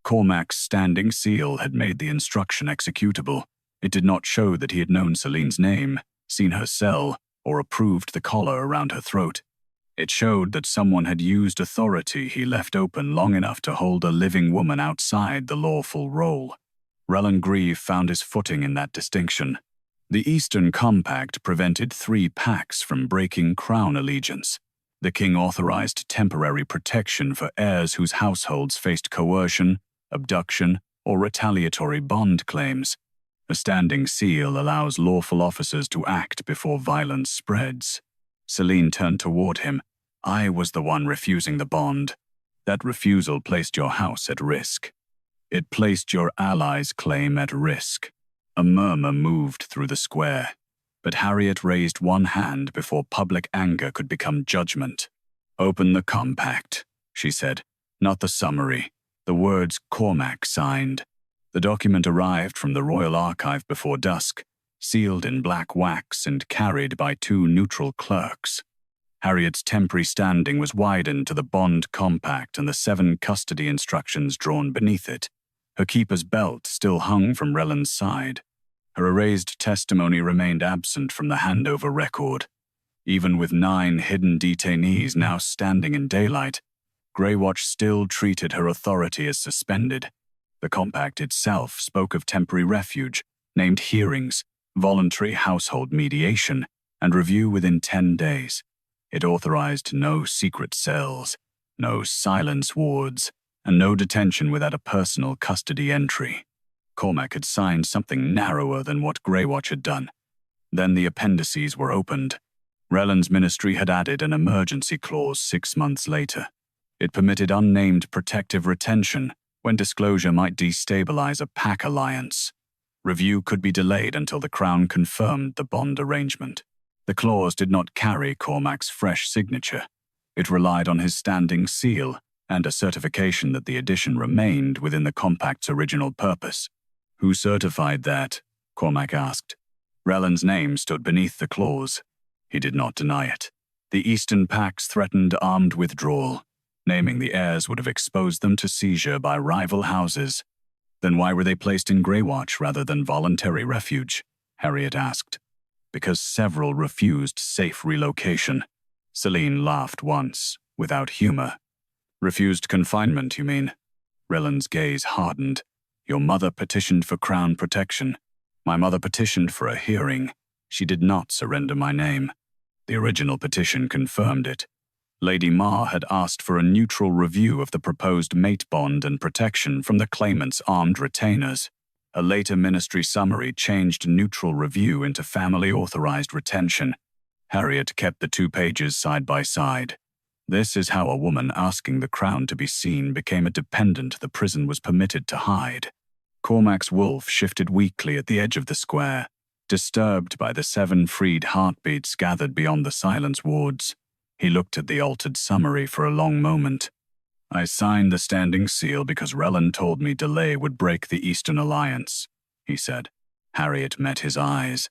Cormac's standing seal had made the instruction executable. It did not show that he had known Celine's name, seen her cell, or approved the collar around her throat. It showed that someone had used authority he left open long enough to hold a living woman outside the lawful role. Relyn Grieve found his footing in that distinction. The Eastern Compact prevented 3 pacts from breaking crown allegiance. The king authorized temporary protection for heirs whose households faced coercion, abduction, or retaliatory bond claims. A standing seal allows lawful officers to act before violence spreads. Celine turned toward him. "I was the one refusing the bond. That refusal placed your house at risk. It placed your allies' claim at risk." A murmur moved through the square, but Harriet raised one hand before public anger could become judgment. "Open the compact," she said, "not the summary. The words Cormac signed." The document arrived from the Royal Archive before dusk, sealed in black wax and carried by 2 neutral clerks. Harriet's temporary standing was widened to the bond compact and the 7 custody instructions drawn beneath it. Her keeper's belt still hung from Relyn's side. Her erased testimony remained absent from the handover record. Even with 9 hidden detainees now standing in daylight, Greywatch still treated her authority as suspended. The compact itself spoke of temporary refuge, named hearings, voluntary household mediation, and review within 10 days. It authorized no secret cells, no silence wards, and no detention without a personal custody entry. Cormac had signed something narrower than what Greywatch had done. Then the appendices were opened. Relyn's ministry had added an emergency clause 6 months later. It permitted unnamed protective retention when disclosure might destabilize a pack alliance. Review could be delayed until the Crown confirmed the bond arrangement. The clause did not carry Cormac's fresh signature. It relied on his standing seal and a certification that the addition remained within the compact's original purpose. "Who certified that?" Cormac asked. Relyn's name stood beneath the clause. He did not deny it. The Eastern Pacts threatened armed withdrawal. Naming the heirs would have exposed them to seizure by rival houses. "Then why were they placed in Greywatch rather than voluntary refuge?" Harriet asked. "Because several refused safe relocation." Celine laughed once, without humor. "Refused confinement, you mean?" Relyn's gaze hardened. "Your mother petitioned for crown protection. My mother petitioned for a hearing. She did not surrender my name. The original petition confirmed it. Lady Marr had asked for a neutral review of the proposed mate bond and protection from the claimant's armed retainers. A later ministry summary changed neutral review into family-authorized retention. Harriet kept the 2 pages side by side. This is how a woman asking the Crown to be seen became a dependent the prison was permitted to hide. Cormac's wolf shifted weakly at the edge of the square, disturbed by the 7 freed heartbeats gathered beyond the silence wards. He looked at the altered summary for a long moment. "I signed the standing seal because Relyn told me delay would break the Eastern Alliance," he said. Harriet met his eyes.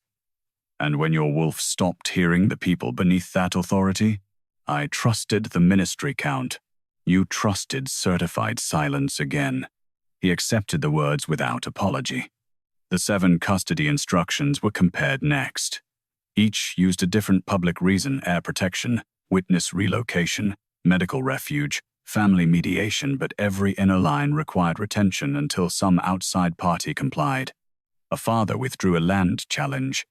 "And when your wolf stopped hearing the people beneath that authority? I trusted the ministry, Count. You trusted certified silence again." He accepted the words without apology. The 7 custody instructions were compared next. Each used a different public reason: heir protection, witness relocation, medical refuge, family mediation, but every inner line required retention until some outside party complied. A father withdrew a land challenge.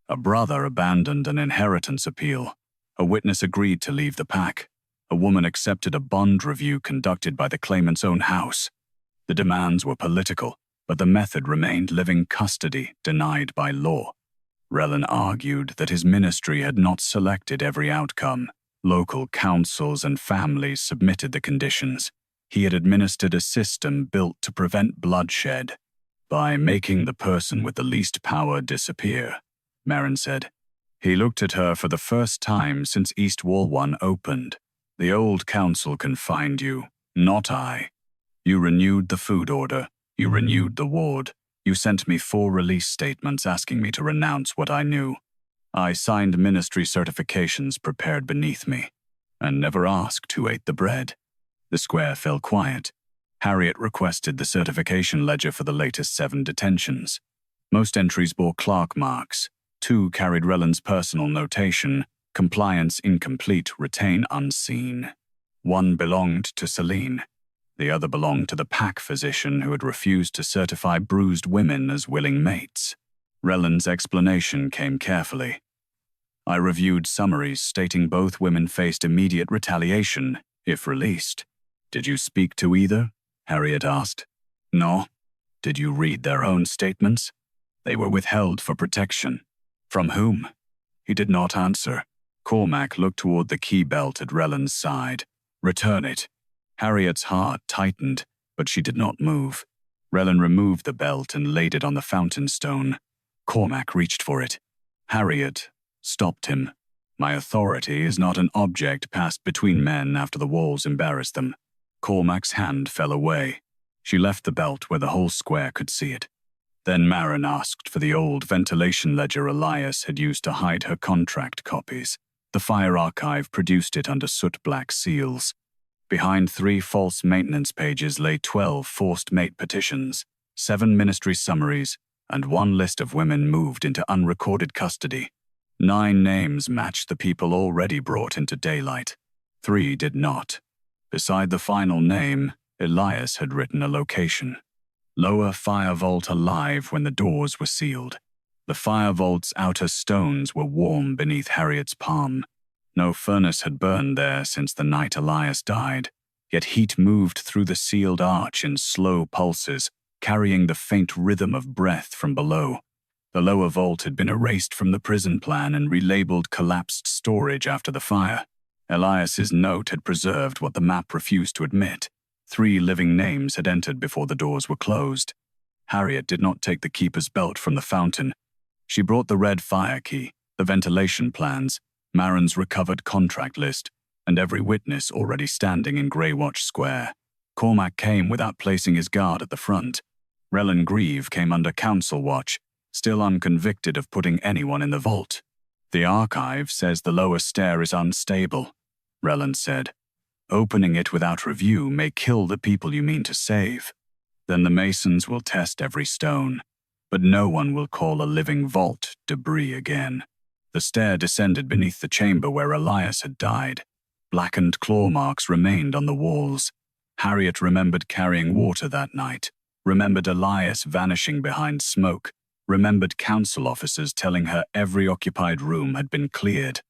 A brother abandoned an inheritance appeal. A witness agreed to leave the pack. A woman accepted a bond review conducted by the claimant's own house. The demands were political, but the method remained living custody denied by law. Relin argued that his ministry had not selected every outcome. Local councils and families submitted the conditions. He had administered a system built to prevent bloodshed by making the person with the least power disappear, Marin said. He looked at her for the first time since East Wall 1 opened. The old council confined you, not I. You renewed the food order. You renewed the ward. You sent me 4 release statements asking me to renounce what I knew. I signed ministry certifications prepared beneath me, and never asked who ate the bread. The square fell quiet. Harriet requested the certification ledger for the latest 7 detentions. Most entries bore Clark marks. 2 carried Relin's personal notation, compliance incomplete, retain unseen. 1 belonged to Celine. The other belonged to the pack physician who had refused to certify bruised women as willing mates. Relin's explanation came carefully. I reviewed summaries stating both women faced immediate retaliation if released. Did you speak to either? Harriet asked. No. Did you read their own statements? They were withheld for protection. From whom? He did not answer. Cormac looked toward the key belt at Relin's side. Return it. Harriet's heart tightened, but she did not move. Relin removed the belt and laid it on the fountain stone. Cormac reached for it. Harriet stopped him. My authority is not an object passed between men after the walls embarrass them. Cormac's hand fell away. She left the belt where the whole square could see it. Then Marin asked for the old ventilation ledger Elias had used to hide her contract copies. The fire archive produced it under soot-black seals. Behind 3 false maintenance pages lay 12 forced mate petitions, 7 ministry summaries, and 1 list of women moved into unrecorded custody. 9 names matched the people already brought into daylight. 3 did not. Beside the final name, Elias had written a location. Lower Fire Vault alive when the doors were sealed. The fire vault's outer stones were warm beneath Harriet's palm. No furnace had burned there since the night Elias died, yet heat moved through the sealed arch in slow pulses, carrying the faint rhythm of breath from below. The lower vault had been erased from the prison plan and relabeled collapsed storage after the fire. Elias's note had preserved what the map refused to admit. 3 living names had entered before the doors were closed. Harriet did not take the keeper's belt from the fountain. She brought the red fire key, the ventilation plans, Marin's recovered contract list, and every witness already standing in Greywatch Square. Cormac came without placing his guard at the front. Relin Grieve came under council watch, still unconvicted of putting anyone in the vault. The archive says the lower stair is unstable, Relin said. Opening it without review may kill the people you mean to save. Then the masons will test every stone, but no one will call a living vault debris again. The stair descended beneath the chamber where Elias had died. Blackened claw marks remained on the walls. Harriet remembered carrying water that night, remembered Elias vanishing behind smoke, remembered council officers telling her every occupied room had been cleared.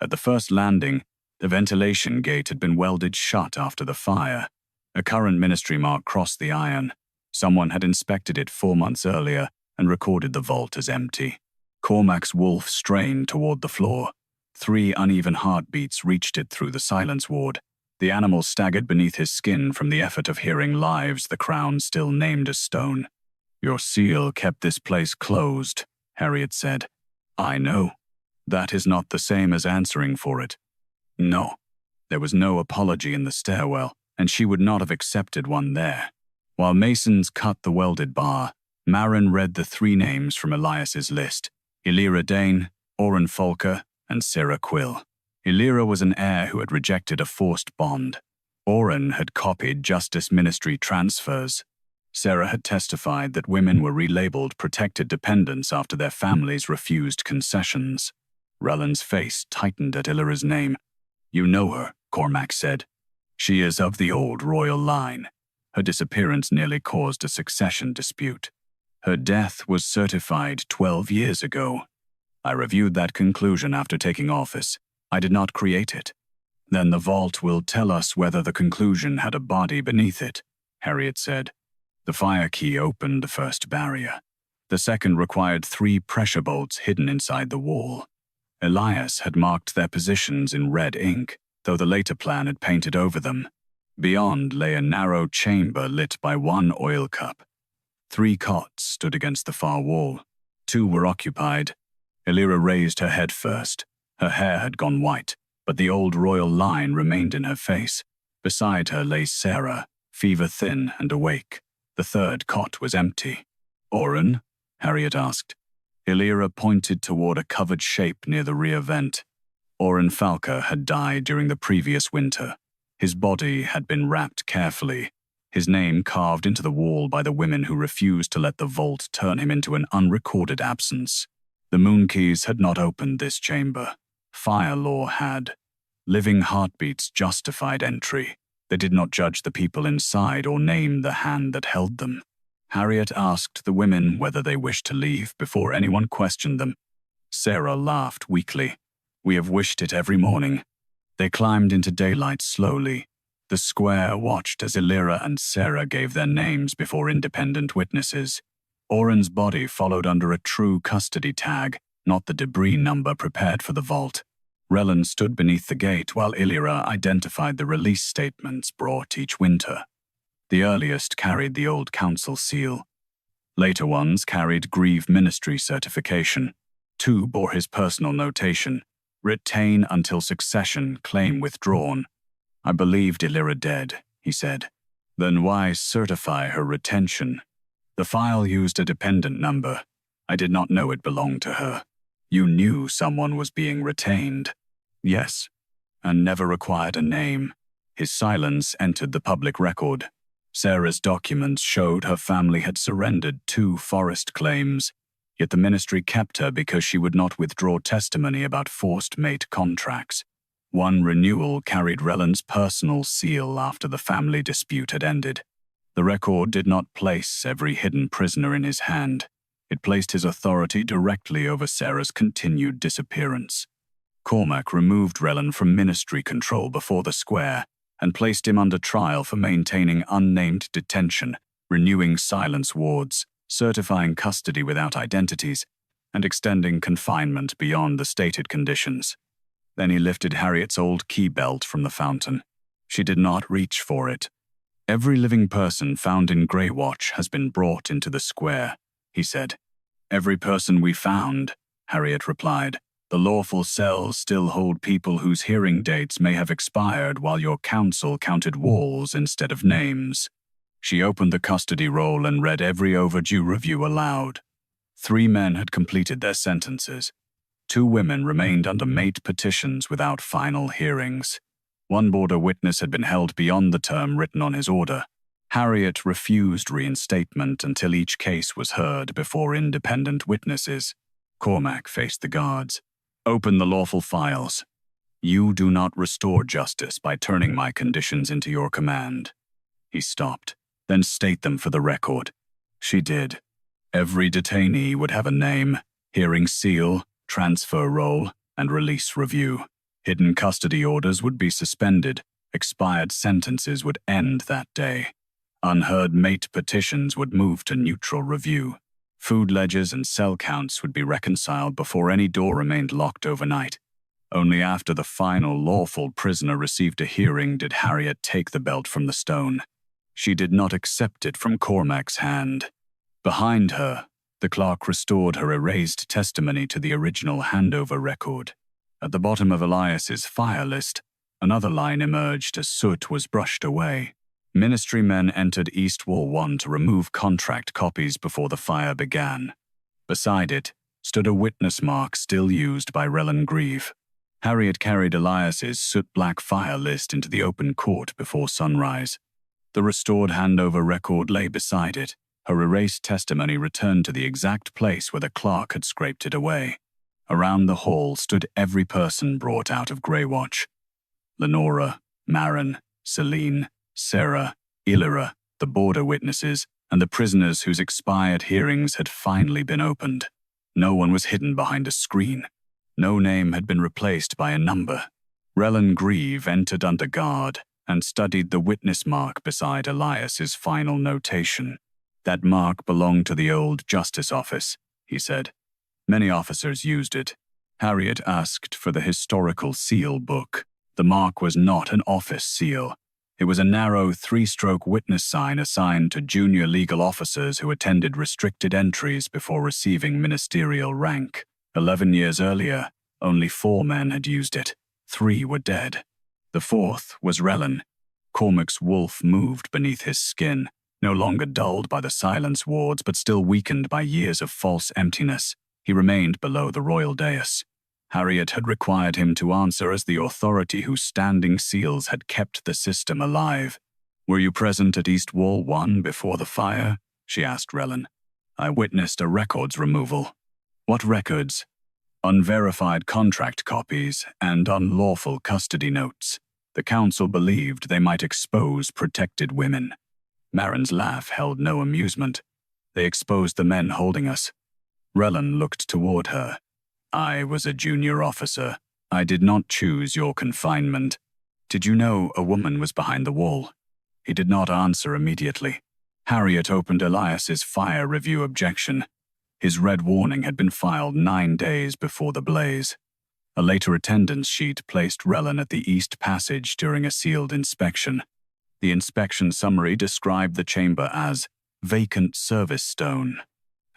At the first landing, the ventilation gate had been welded shut after the fire. A current ministry mark crossed the iron. Someone had inspected it 4 months earlier and recorded the vault as empty. Cormac's wolf strained toward the floor. 3 uneven heartbeats reached it through the silence ward. The animal staggered beneath his skin from the effort of hearing lives the crown still named as stone. Your seal kept this place closed, Harriet said. I know. That is not the same as answering for it. No. There was no apology in the stairwell, and she would not have accepted one there. While masons cut the welded bar, Marin read the 3 names from Elias's list: Elira Dane, Oren Folker, and Sarah Quill. Elira was an heir who had rejected a forced bond. Oren had copied Justice Ministry transfers. Sarah had testified that women were relabeled protected dependents after their families refused concessions. Relin's face tightened at Elira's name. You know her, Cormac said. She is of the old royal line. Her disappearance nearly caused a succession dispute. Her death was certified 12 years ago. I reviewed that conclusion after taking office. I did not create it. Then the vault will tell us whether the conclusion had a body beneath it, Harriet said. The fire key opened the first barrier. The second required 3 pressure bolts hidden inside the wall. Elias had marked their positions in red ink, though the later plan had painted over them. Beyond lay a narrow chamber lit by 1 oil cup. 3 cots stood against the far wall. 2 were occupied. Illyra raised her head first. Her hair had gone white, but the old royal line remained in her face. Beside her lay Sarah, fever-thin and awake. The third cot was empty. "Oren?" Harriet asked. Illyra pointed toward a covered shape near the rear vent. Oren Falker had died during the previous winter. His body had been wrapped carefully, his name carved into the wall by the women who refused to let the vault turn him into an unrecorded absence. The Moonkeys had not opened this chamber. Fire law had. Living heartbeats justified entry. They did not judge the people inside or name the hand that held them. Harriet asked the women whether they wished to leave before anyone questioned them. Sarah laughed weakly. "We have wished it every morning." They climbed into daylight slowly. The square watched as Illyra and Sarah gave their names before independent witnesses. Oren's body followed under a true custody tag, not the debris number prepared for the vault. Rellan stood beneath the gate while Illyra identified the release statements brought each winter. The earliest carried the old council seal. Later ones carried Grieve Ministry certification. 2 bore his personal notation, "Retain until succession, claim withdrawn." "I believed Illyra dead," he said. "Then why certify her retention?" "The file used a dependent number. I did not know it belonged to her." "You knew someone was being retained?" "Yes, and never required a name." His silence entered the public record. Sarah's documents showed her family had surrendered 2 forest claims, yet the ministry kept her because she would not withdraw testimony about forced mate contracts. 1 renewal carried Rellan's personal seal after the family dispute had ended. The record did not place every hidden prisoner in his hand. It placed his authority directly over Sarah's continued disappearance. Cormac removed Rellan from ministry control before the square and placed him under trial for maintaining unnamed detention, renewing silence wards, certifying custody without identities, and extending confinement beyond the stated conditions. Then he lifted Harriet's old key belt from the fountain. She did not reach for it. "Every living person found in Greywatch has been brought into the square," he said. "Every person we found," Harriet replied. "The lawful cells still hold people whose hearing dates may have expired while your council counted walls instead of names." She opened the custody roll and read every overdue review aloud. 3 men had completed their sentences. 2 women remained under mate petitions without final hearings. 1 border witness had been held beyond the term written on his order. Harriet refused reinstatement until each case was heard before independent witnesses. Cormac faced the guards. "Open the lawful files. You do not restore justice by turning my conditions into your command." He stopped, "Then state them for the record." She did. Every detainee would have a name, hearing seal, transfer roll, and release review. Hidden custody orders would be suspended. Expired sentences would end that day. Unheard mate petitions would move to neutral review. Food ledgers and cell counts would be reconciled before any door remained locked overnight. Only after the final lawful prisoner received a hearing did Harriet take the belt from the stone. She did not accept it from Cormac's hand. Behind her, the clerk restored her erased testimony to the original handover record. At the bottom of Elias's fire list, another line emerged as soot was brushed away. Ministry men entered East Wall 1 to remove contract copies before the fire began. Beside it stood a witness mark still used by Rellan Grieve. Harriet carried Elias's soot-black fire list into the open court before sunrise. The restored handover record lay beside it. Her erased testimony returned to the exact place where the clerk had scraped it away. Around the hall stood every person brought out of Greywatch. Lenora, Marin, Celine, Sarah, Illyra, the border witnesses, and the prisoners whose expired hearings had finally been opened. No one was hidden behind a screen. No name had been replaced by a number. Relin Grieve entered under guard and studied the witness mark beside Elias's final notation. That mark belonged to the old justice office, he said. Many officers used it. Harriet asked for the historical seal book. The mark was not an office seal. It was a narrow three-stroke witness sign assigned to junior legal officers who attended restricted entries before receiving ministerial rank. 11 years earlier, only 4 men had used it. 3 were dead. The 4th was Relin. Cormac's wolf moved beneath his skin, no longer dulled by the silence wards but still weakened by years of false emptiness. He remained below the royal dais. Harriet had required him to answer as the authority whose standing seals had kept the system alive. "Were you present at East Wall 1 before the fire?" she asked Relin. "I witnessed a records removal." "What records?" "Unverified contract copies and unlawful custody notes. The council believed they might expose protected women." Marin's laugh held no amusement. "They exposed the men holding us." Relin looked toward her. "I was a junior officer. I did not choose your confinement. Did you know a woman was behind the wall?" He did not answer immediately. Harriet opened Elias's fire review objection. His red warning had been filed 9 days before the blaze. A later attendance sheet placed Relin at the East Passage during a sealed inspection. The inspection summary described the chamber as vacant service stone.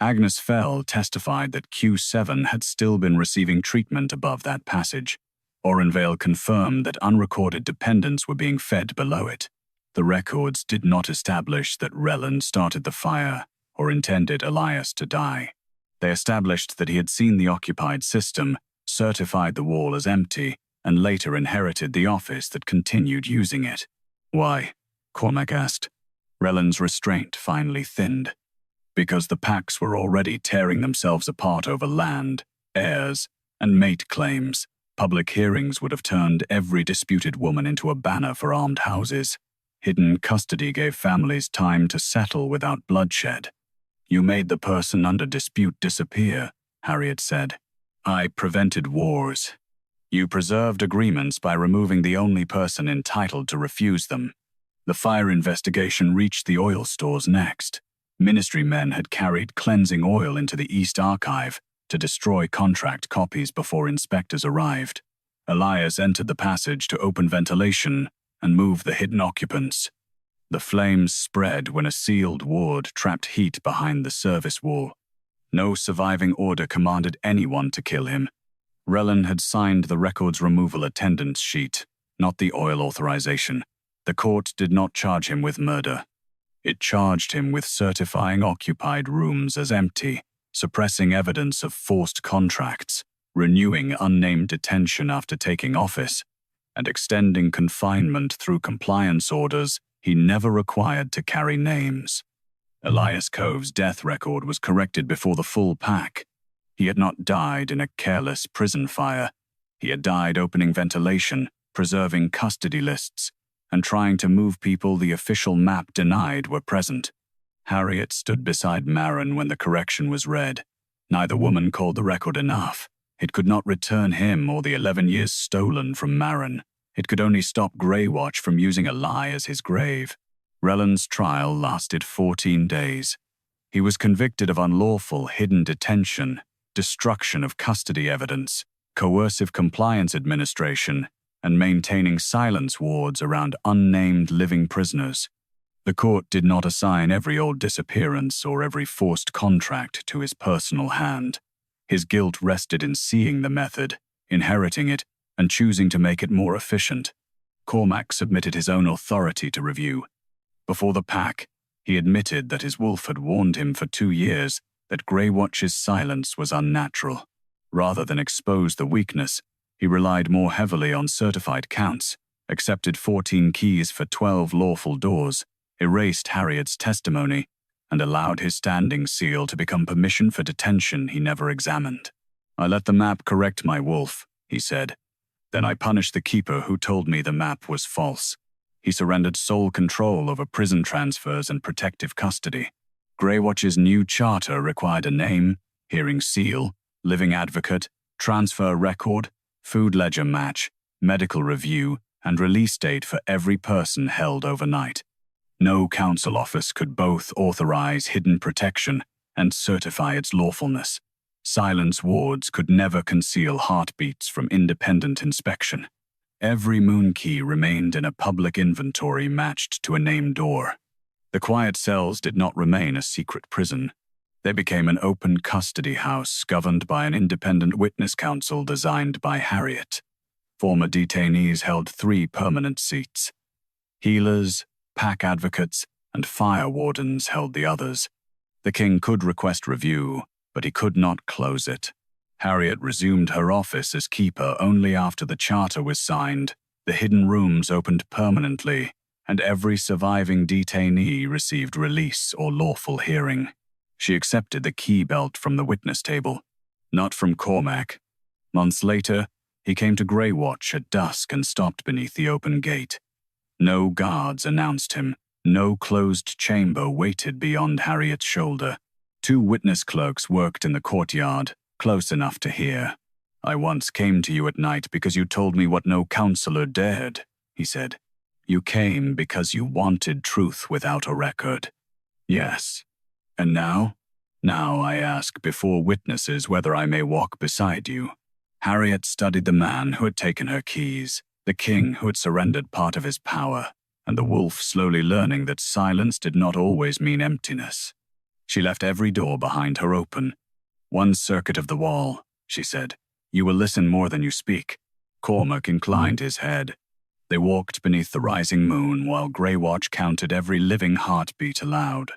Agnes Fell testified that Q7 had still been receiving treatment above that passage. Orenvale confirmed that unrecorded dependents were being fed below it. The records did not establish that Relin started the fire or intended Elias to die. They established that he had seen the occupied system, certified the wall as empty, and later inherited the office that continued using it. "Why?" Cormac asked. Relin's restraint finally thinned. "Because the packs were already tearing themselves apart over land, heirs, and mate claims. Public hearings would have turned every disputed woman into a banner for armed houses. Hidden custody gave families time to settle without bloodshed. You made the person under dispute disappear," Harriet said. "I prevented wars. You preserved agreements by removing the only person entitled to refuse them. The fire investigation reached the oil stores next. Ministry men had carried cleansing oil into the East Archive to destroy contract copies before inspectors arrived. Elias entered the passage to open ventilation and move the hidden occupants. The flames spread when a sealed ward trapped heat behind the service wall. No surviving order commanded anyone to kill him. Relin had signed the records removal attendance sheet, not the oil authorization. The court did not charge him with murder. It charged him with certifying occupied rooms as empty, suppressing evidence of forced contracts, renewing unnamed detention after taking office, and extending confinement through compliance orders he never required to carry names. Elias Cove's death record was corrected before the full pack. He had not died in a careless prison fire. He had died opening ventilation, preserving custody lists, and trying to move people the official map denied were present. Harriet stood beside Marin when the correction was read. Neither woman called the record enough. It could not return him or the 11 years stolen from Marin. It could only stop Greywatch from using a lie as his grave. Relin's trial lasted 14 days. He was convicted of unlawful hidden detention, destruction of custody evidence, coercive compliance administration, and maintaining silence wards around unnamed living prisoners. The court did not assign every old disappearance or every forced contract to his personal hand. His guilt rested in seeing the method, inheriting it, and choosing to make it more efficient. Cormac submitted his own authority to review. Before the pack, he admitted that his wolf had warned him for 2 years that Greywatch's silence was unnatural. Rather than expose the weakness, he relied more heavily on certified counts, accepted 14 keys for 12 lawful doors, erased Harriet's testimony, and allowed his standing seal to become permission for detention he never examined. "I let the map correct my wolf," he said. "Then I punished the keeper who told me the map was false. He surrendered sole control over prison transfers and protective custody. Greywatch's new charter required a name, hearing seal, living advocate, transfer record, food ledger match, medical review, and release date for every person held overnight. No council office could both authorize hidden protection and certify its lawfulness. Silence wards could never conceal heartbeats from independent inspection. Every moon key remained in a public inventory matched to a named door. The quiet cells did not remain a secret prison. They became an open custody house governed by an independent witness council designed by Harriet. Former detainees held 3 permanent seats. Healers, pack advocates, and fire wardens held the others. The king could request review, but he could not close it. Harriet resumed her office as keeper only after the charter was signed, the hidden rooms opened permanently, and every surviving detainee received release or lawful hearing. She accepted the key belt from the witness table, not from Cormac. Months later, he came to Greywatch at dusk and stopped beneath the open gate. No guards announced him. No closed chamber waited beyond Harriet's shoulder. 2 witness clerks worked in the courtyard, close enough to hear. "I once came to you at night because you told me what no counselor dared," he said. "You came because you wanted truth without a record." "Yes. And now? Now I ask before witnesses whether I may walk beside you." Harriet studied the man who had taken her keys, the king who had surrendered part of his power, and the wolf slowly learning that silence did not always mean emptiness. She left every door behind her open. "One circuit of the wall," she said. "You will listen more than you speak." Cormac inclined his head. They walked beneath the rising moon while Greywatch counted every living heartbeat aloud.